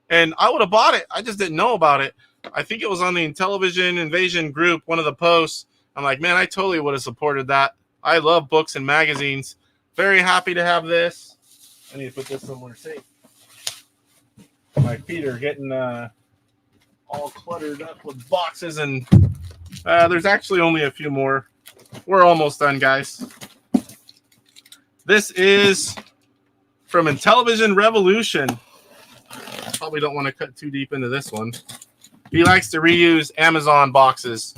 And I would have bought it. I just didn't know about it. I think it was on the Intellivision Invasion group, one of the posts. I'm like, man, I totally would have supported that. I love books and magazines. Very happy to have this. I need to put this somewhere safe. My feet are getting all cluttered up with boxes, and there's actually only a few more. We're almost done, guys. This is from Intellivision Revolution. Probably don't want to cut too deep into this one. He likes to reuse Amazon boxes.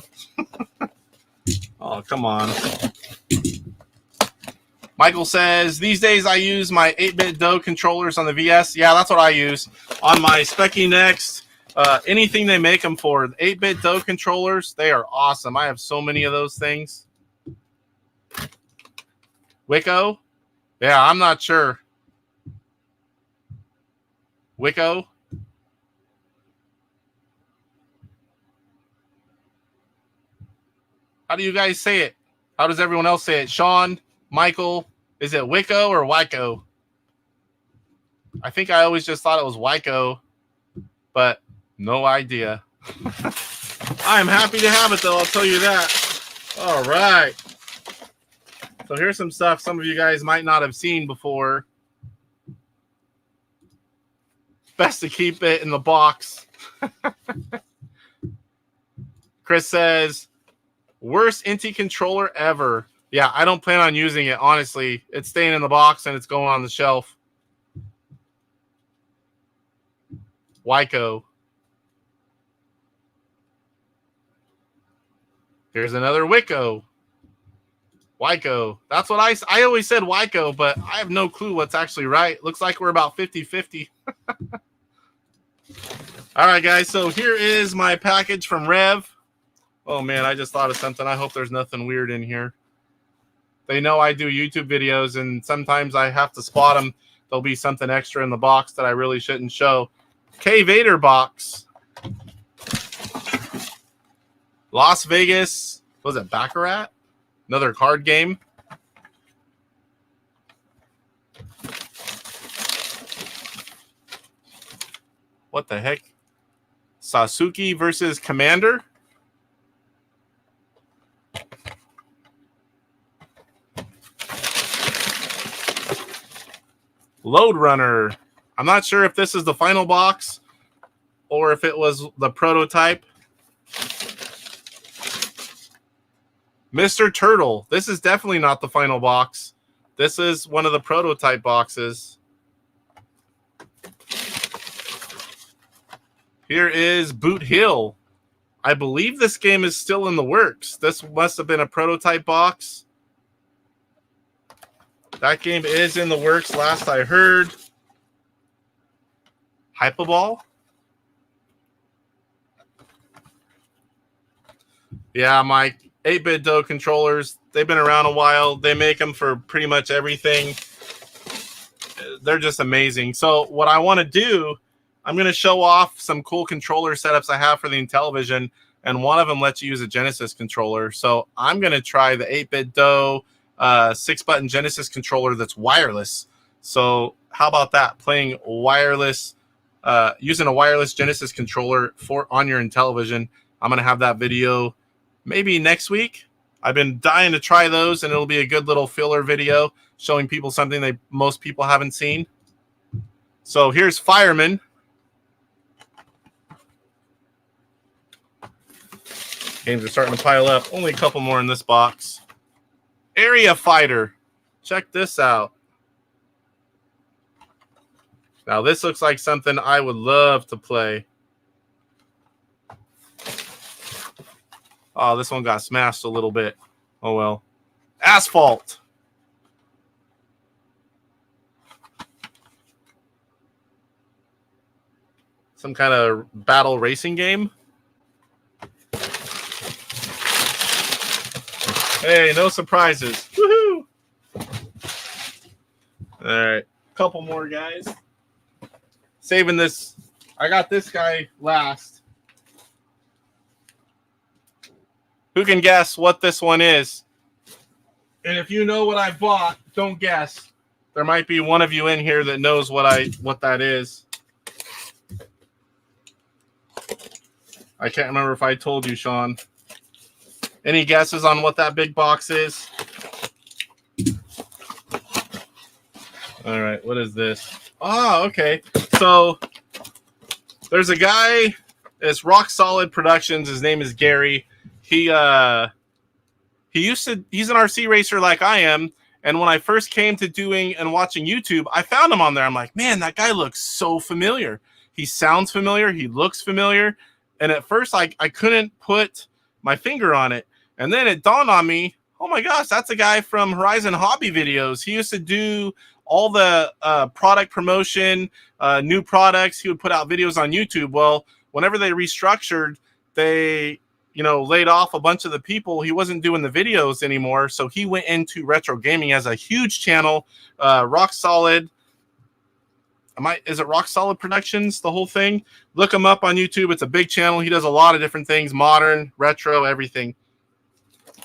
Oh, come on. Michael says, these days I use my 8-bit DOE controllers on the VS. Yeah, that's what I use. On my Speccy Next, anything they make them for. 8-bit DOE controllers, they are awesome. I have so many of those things. Wyco? Yeah, I'm not sure. Wyco? How do you guys say it? How does everyone else say it? Sean? Michael, is it Wyco or Wyco? I think I always just thought it was Wyco, but no idea. I'm happy to have it, though. I'll tell you that. All right. So here's some stuff some of you guys might not have seen before. Best to keep it in the box. Chris says, worst Inti controller ever. Yeah, I don't plan on using it, honestly. It's staying in the box and it's going on the shelf. Wyco. Here's another Wyco. Wyco. That's what I always said Wyco, but I have no clue what's actually right. Looks like we're about 50-50. All right, guys. So here is my package from Rev. Oh, man, I just thought of something. I hope there's nothing weird in here. They know I do YouTube videos, and sometimes I have to spot them. There'll be something extra in the box that I really shouldn't show. K Vader box. Las Vegas. What was it, Baccarat? Another card game. What the heck? Sasuke versus Commander? Load Runner. I'm not sure if this is the final box or if it was the prototype. Mr. Turtle. This is definitely not the final box. This is one of the prototype boxes. Here is Boot Hill. I believe this game is still in the works. This must have been a prototype box. That game is in the works, last I heard. Hypeball? Yeah, my 8-bit Do controllers, they've been around a while. They make them for pretty much everything. They're just amazing. So what I want to do, I'm going to show off some cool controller setups I have for the Intellivision, and one of them lets you use a Genesis controller. So I'm going to try the 8-bit Do 6-button Genesis controller that's wireless. So how about that? Playing wireless, using a wireless Genesis controller on your Intellivision. I'm going to have that video maybe next week. I've been dying to try those, and it'll be a good little filler video showing people something most people haven't seen. So here's Fireman. Games are starting to pile up. Only a couple more in this box. Area Fighter. Check this out. Now this looks like something I would love to play. Oh, this one got smashed a little bit. Oh well. Asphalt. Some kind of battle racing game. Hey, no surprises. Woohoo! All right, couple more guys. Saving this. I got this guy last. Who can guess what this one is? And if you know what I bought, don't guess. There might be one of you in here that knows what that is. I can't remember if I told you, Sean. Any guesses on what that big box is? All right, what is this? Oh, okay. So there's a guy. It's Rock Solid Productions. His name is Gary. He's an RC racer like I am. And when I first came to doing and watching YouTube, I found him on there. I'm like, man, that guy looks so familiar. He sounds familiar. He looks familiar. And at first, I couldn't put my finger on it. And then it dawned on me, oh my gosh, that's a guy from Horizon Hobby Videos. He used to do all the product promotion, new products. He would put out videos on YouTube. Well, whenever they restructured, they laid off a bunch of the people. He wasn't doing the videos anymore. So he went into retro gaming as a huge channel, Rock Solid. Is it Rock Solid Productions, the whole thing? Look him up on YouTube. It's a big channel. He does a lot of different things, modern, retro, everything.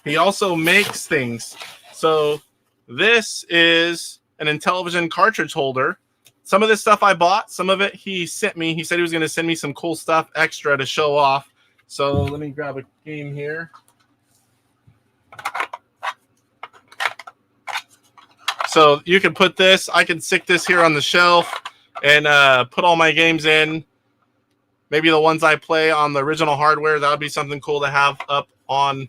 He also makes things. So this is an Intellivision cartridge holder. Some of this stuff I bought. Some of it he sent me. He said he was going to send me some cool stuff extra to show off. So let me grab a game here. So you can put this. I can stick this here on the shelf and put all my games in. Maybe the ones I play on the original hardware. That would be something cool to have up on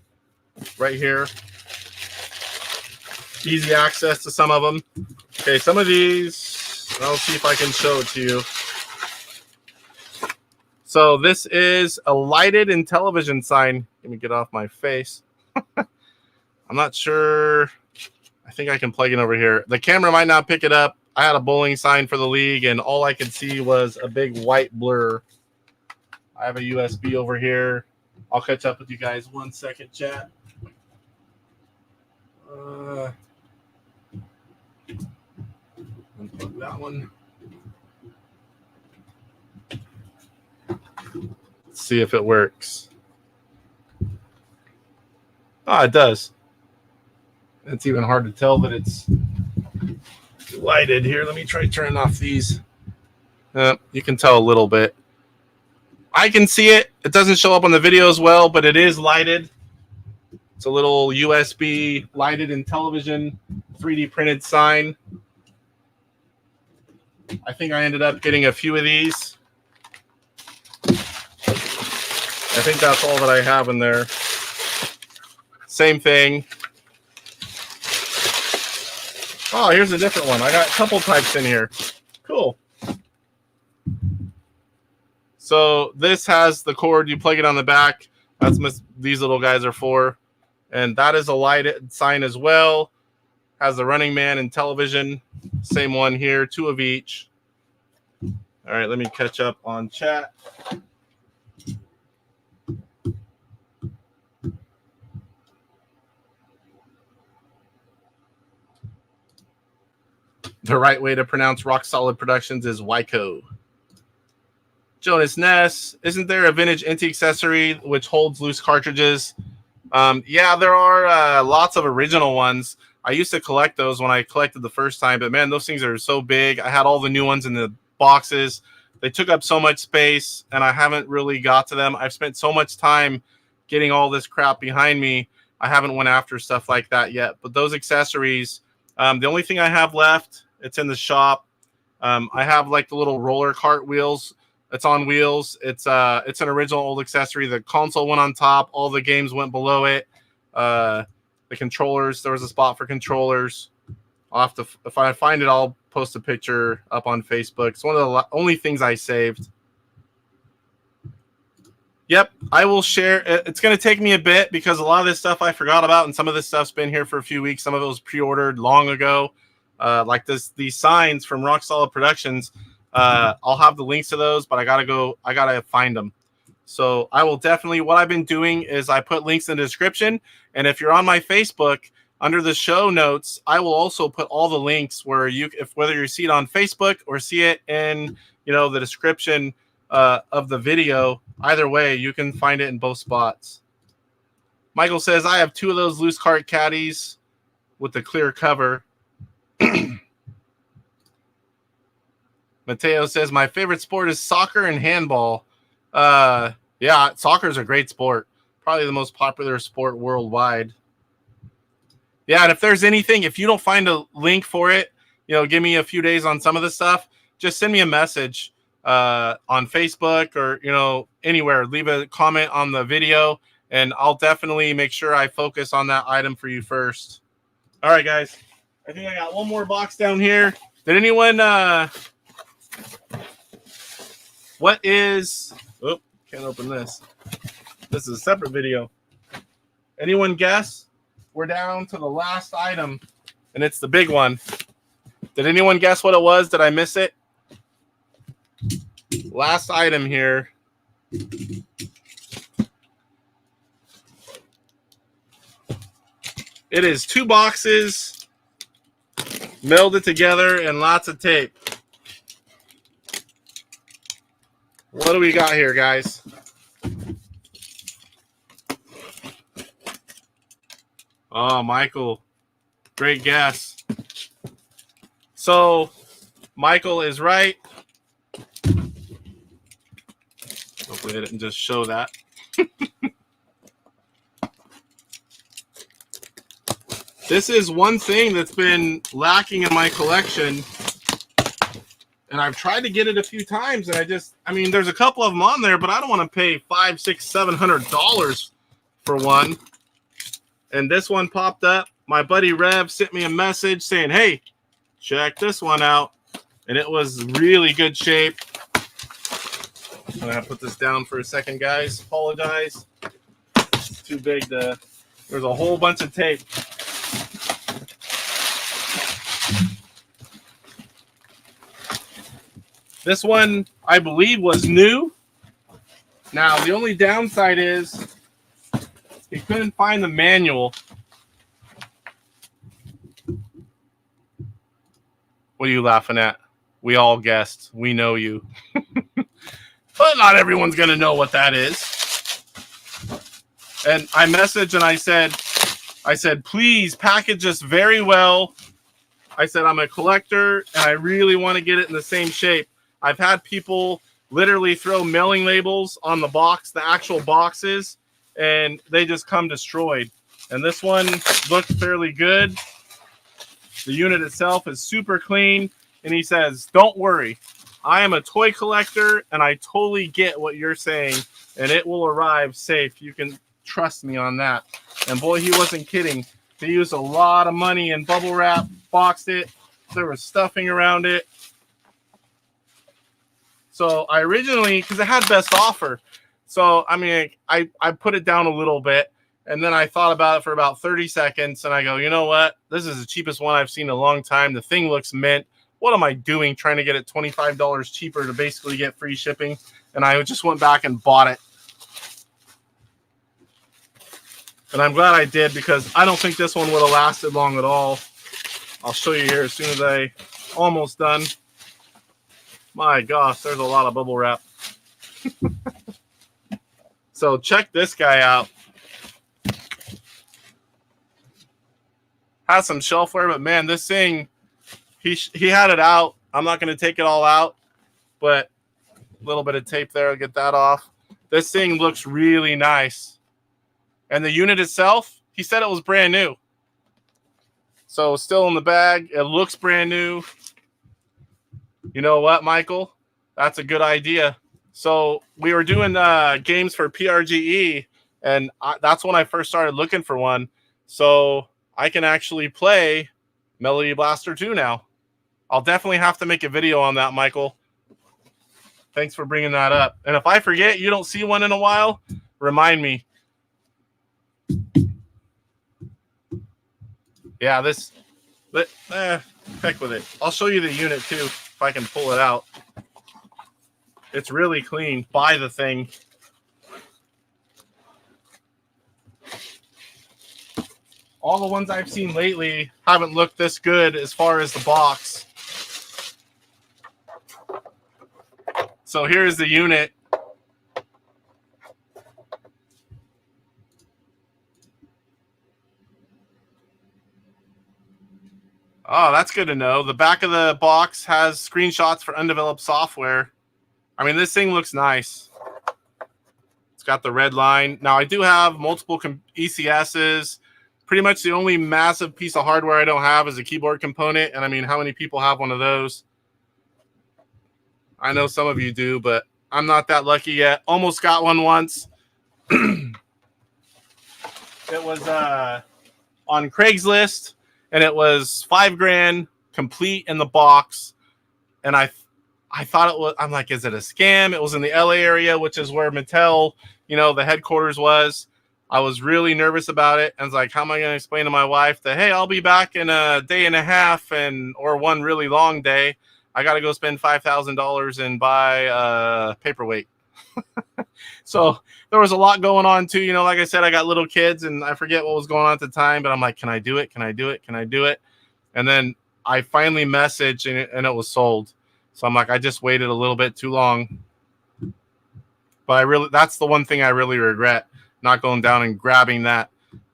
right here. Easy access to some of them. Okay, some of these, I'll see if I can show it to you. So this is a lighted Intellivision sign. Let me get off my face. I'm not sure. I think I can plug it over here. The camera might not pick it up. I had a bowling sign for the league, and all I could see was a big white blur. I have a USB over here. I'll catch up with you guys 1 second, chat. Unplug that one. Let's see if it works. Ah, it does. It's even hard to tell that it's lighted here. Let me try turning off these. You can tell a little bit. I can see it. It doesn't show up on the video as well, but it is lighted. It's a little USB lighted Intellivision 3D printed sign. I think I ended up getting a few of these. I think that's all that I have in there. Same thing. Oh, here's a different one. I got a couple types in here. Cool. So this has the cord. You plug it on the back. That's what these little guys are for. And that is a lighted sign as well. Has the Running Man and television. Same one here, 2 of each. All right, let me catch up on chat. The right way to pronounce Rock Solid Productions is Wyco. Jonas Ness, isn't there a vintage Inti accessory which holds loose cartridges? Yeah, there are lots of original ones. I used to collect those when I collected the first time, but man, those things are so big. I had all the new ones in the boxes. They took up so much space, and I haven't really got to them. I've spent so much time getting all this crap behind me. I haven't went after stuff like that yet. But those accessories, the only thing I have left, it's in the shop. I have like the little roller cart wheels. It's on wheels. It's an original old accessory. The console went on top. All the games went below it. The controllers, there was a spot for controllers. I'll have to, if I find it, I'll post a picture up on Facebook. It's one of the only things I saved. Yep, I will share. It's going to take me a bit because a lot of this stuff I forgot about, and some of this stuff's been here for a few weeks. Some of it was pre-ordered long ago. Like these signs from Rock Solid Productions. I'll have the links to those, but I gotta find them. So I will definitely, what I've been doing is I put links in the description. And if you're on my Facebook, under the show notes, I will also put all the links where whether you see it on Facebook or see it in, the description of the video, either way, you can find it in both spots. Michael says, I have 2 of those loose cart caddies with the clear cover. Mateo says, my favorite sport is soccer and handball. Yeah, soccer is a great sport. Probably the most popular sport worldwide. Yeah, and if there's anything, if you don't find a link for it, give me a few days on some of the stuff. Just send me a message on Facebook or, anywhere. Leave a comment on the video, and I'll definitely make sure I focus on that item for you first. All right, guys. I think I got one more box down here. Did anyone... What is... Oh, can't open this. This is a separate video. Anyone guess? We're down to the last item, and it's the big one. Did anyone guess what it was? Did I miss it? Last item here. It is 2 boxes, melded together, and lots of tape. What do we got here, guys? Oh, Michael. Great guess. So, Michael is right. Hopefully I didn't just show that. This is one thing that's been lacking in my collection. And I've tried to get it a few times, and there's a couple of them on there, but I don't want to pay $500, $600, $700 for one. And this one popped up. My buddy Rev sent me a message saying, hey, check this one out. And it was really good shape. I'm going to put this down for a second, guys. Apologize. It's too big to... There's a whole bunch of tape. This one, I believe, was new. Now, the only downside is he couldn't find the manual. What are you laughing at? We all guessed. We know you. But not everyone's going to know what that is. And I messaged and I said, please package this very well. I said, I'm a collector and I really want to get it in the same shape. I've had people literally throw mailing labels on the box, the actual boxes, and they just come destroyed. And this one looked fairly good. The unit itself is super clean. And he says, don't worry. I am a toy collector, and I totally get what you're saying, and it will arrive safe. You can trust me on that. And boy, he wasn't kidding. He used a lot of money in bubble wrap, boxed it. There was stuffing around it. So I originally, because it had best offer, So, I mean, I put it down a little bit, and then I thought about it for about 30 seconds, and I go, you know what? This is the cheapest one I've seen in a long time. The thing looks mint. What am I doing trying to get it $25 cheaper to basically get free shipping? And I just went back and bought it. And I'm glad I did, because I don't think this one would have lasted long at all. I'll show you here as soon as I almost done. My gosh, there's a lot of bubble wrap. So check this guy out. Has some shelfware, but man, this thing, he had it out. I'm not going to take it all out, but a little bit of tape there. I'll get that off. This thing looks really nice. And the unit itself, he said it was brand new. So still in the bag. It looks brand new. You know what, Michael? That's a good idea. So we were doing games for PRGE, and that's when I first started looking for one. So I can actually play Melody Blaster 2 now. I'll definitely have to make a video on that, Michael. Thanks for bringing that up. And if I forget, you don't see one in a while, remind me. Yeah, heck with it. I'll show you the unit too, if I can pull it out. It's really clean. Buy the thing. All the ones I've seen lately haven't looked this good as far as the box. So here's the unit. Oh, that's good to know. The back of the box has screenshots for undeveloped software. I mean, this thing looks nice. It's got the red line. Now, I do have multiple ECSs. Pretty much the only massive piece of hardware I don't have is a keyboard component. And I mean, how many people have one of those? I know some of you do, but I'm not that lucky yet. Almost got one once. It was on Craigslist, and it was $5,000 complete in the box. And I thought it was, I'm like, is it a scam? It was in the LA area, which is where Mattel, the headquarters was. I was really nervous about it. I was like, how am I going to explain to my wife that, hey, I'll be back in a day and a half or one really long day. I got to go spend $5,000 and buy a paperweight. So there was a lot going on too. Like I said, I got little kids and I forget what was going on at the time, but I'm like, can I do it? Can I do it? Can I do it? And then I finally messaged and it was sold. So I'm like, I just waited a little bit too long. But that's the one thing I really regret, not going down and grabbing that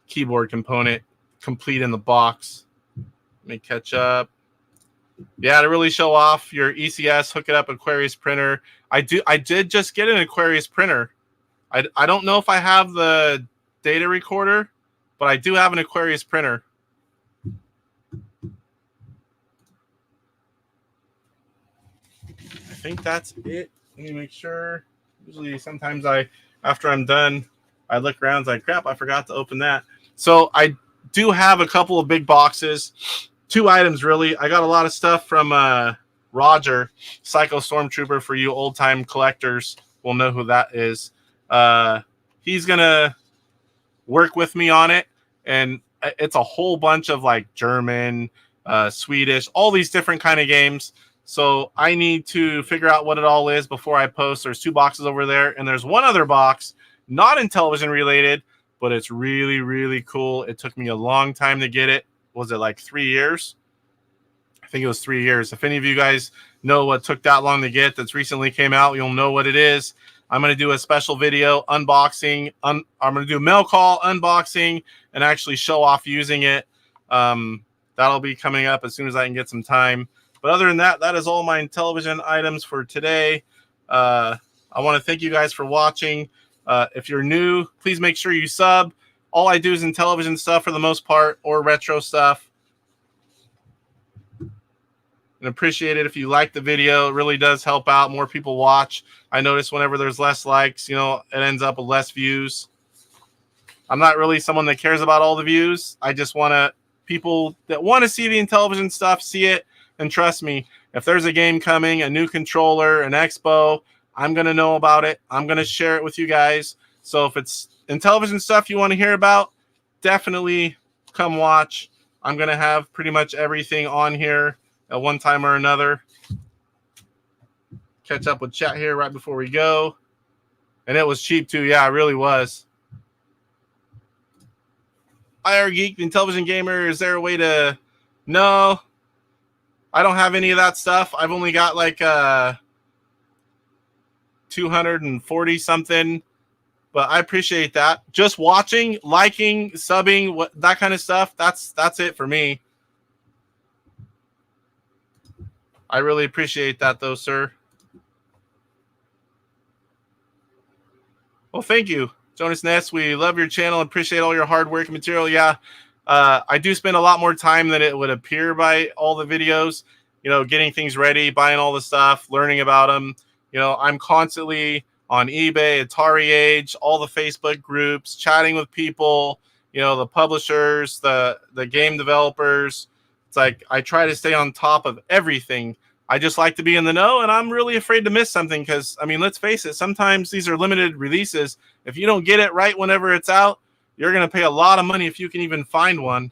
keyboard component complete in the box. Let me catch up. Yeah, to really show off your ECS, hook it up Aquarius printer. I did just get an Aquarius printer. I don't know if I have the data recorder, but I do have an Aquarius printer. I think that's it. Let me make sure. Usually, sometimes after I'm done, I look around and like, crap, I forgot to open that. So I do have a couple of big boxes. 2 items, really. I got a lot of stuff from Roger, Psycho Stormtrooper. For you old-time collectors will know who that is. He's going to work with me on it, and it's a whole bunch of like German, Swedish, all these different kind of games. So I need to figure out what it all is before I post. There's 2 boxes over there, and there's one other box, not in television related, but it's really, really cool. It took me a long time to get it. Was it like 3 years? I think it was 3 years. If any of you guys know what took that long to get that's recently came out, you'll know what it is. I'm going to do a special video unboxing. I'm going to do a mail call, unboxing, and actually show off using it. That'll be coming up as soon as I can get some time. But other than that, that is all my television items for today. I want to thank you guys for watching. If you're new, please make sure you sub. All I do is in television stuff for the most part, or retro stuff. And appreciate it if you like the video. It really does help out. More people watch. I notice whenever there's less likes, it ends up with less views. I'm not really someone that cares about all the views. I just want people that want to see the television stuff, see it. And trust me, if there's a game coming, a new controller, an expo, I'm going to know about it. I'm going to share it with you guys. So if it's Intellivision stuff you want to hear about, definitely come watch. I'm going to have pretty much everything on here at one time or another. Catch up with chat here right before we go. And it was cheap too. Yeah, it really was. IR Geek, the Intellivision Gamer, is there a way to... No, I don't have any of that stuff. I've only got like 240 something, but I appreciate that. Just watching, liking, subbing, that kind of stuff, that's it for me. I really appreciate that though, sir. Well, thank you, Jonas Ness. We love your channel and appreciate all your hard work and material. Yeah, I do spend a lot more time than it would appear by all the videos, getting things ready, buying all the stuff, learning about them. I'm constantly on eBay, Atari Age, all the Facebook groups, chatting with people, the publishers, the game developers. It's like I try to stay on top of everything. I just like to be in the know, and I'm really afraid to miss something because, let's face it, sometimes these are limited releases. If you don't get it right whenever it's out, you're going to pay a lot of money if you can even find one.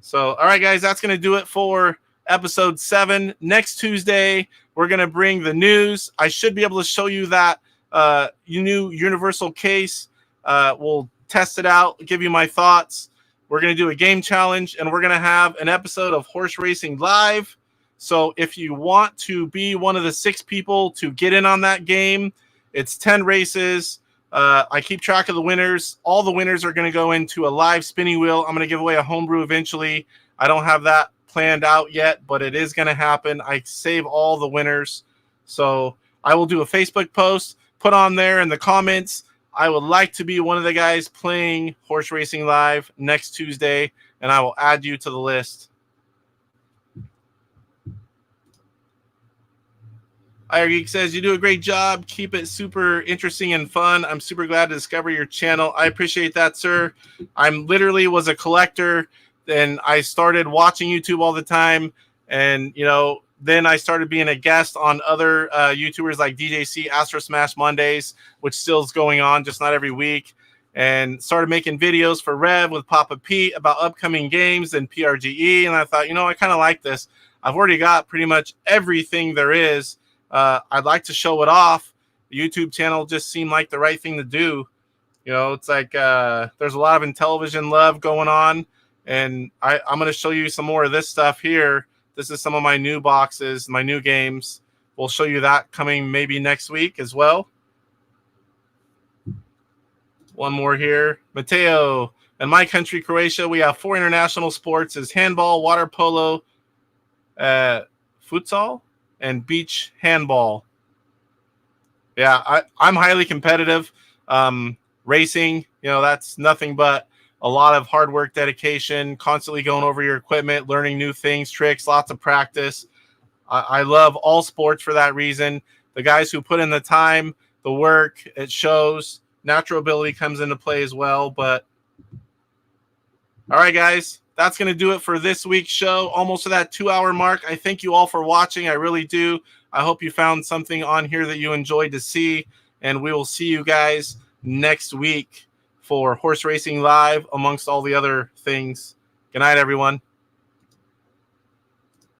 So, all right, guys, that's going to do it for episode 7. Next Tuesday, we're going to bring the news. I should be able to show you that new Universal case. We'll test it out, give you my thoughts. We're going to do a game challenge, and we're going to have an episode of Horse Racing Live. So if you want to be one of the 6 people to get in on that game, it's 10 races. I keep track of the winners. All the winners are going to go into a live spinning wheel. I'm going to give away a homebrew eventually. I don't have that planned out yet, but it is going to happen. I save all the winners. So I will do a Facebook post, put on there in the comments, I would like to be one of the guys playing Horse Racing Live next Tuesday, and I will add you to the list. IR Geek says, you do a great job. Keep it super interesting and fun. I'm super glad to discover your channel. I appreciate that, sir. I'm literally was a collector, and I started watching YouTube all the time. And, then I started being a guest on other YouTubers like DJC, Astro Smash Mondays, which still is going on, just not every week. And started making videos for Rev with Papa Pete about upcoming games and PRGE. And I thought, I kind of like this. I've already got pretty much everything there is. I'd like to show it off. The YouTube channel just seemed like the right thing to do. It's like there's a lot of Intellivision love going on, and I'm going to show you some more of this stuff here. This is some of my new boxes, my new games. We'll show you that coming maybe next week as well. One more here. Mateo, in my country, Croatia, we have 4 international sports: is handball, water polo, futsal, and beach handball. Yeah, I'm highly competitive. Racing, that's nothing but a lot of hard work, dedication, constantly going over your equipment, learning new things, tricks, lots of practice. I love all sports for that reason. The guys who put in the time, the work, it shows. Natural ability comes into play as well. But all right, guys, that's going to do it for this week's show. Almost to that 2-hour mark. I thank you all for watching. I really do. I hope you found something on here that you enjoyed to see. And we will see you guys next week for Horse Racing Live, amongst all the other things. Good night, everyone.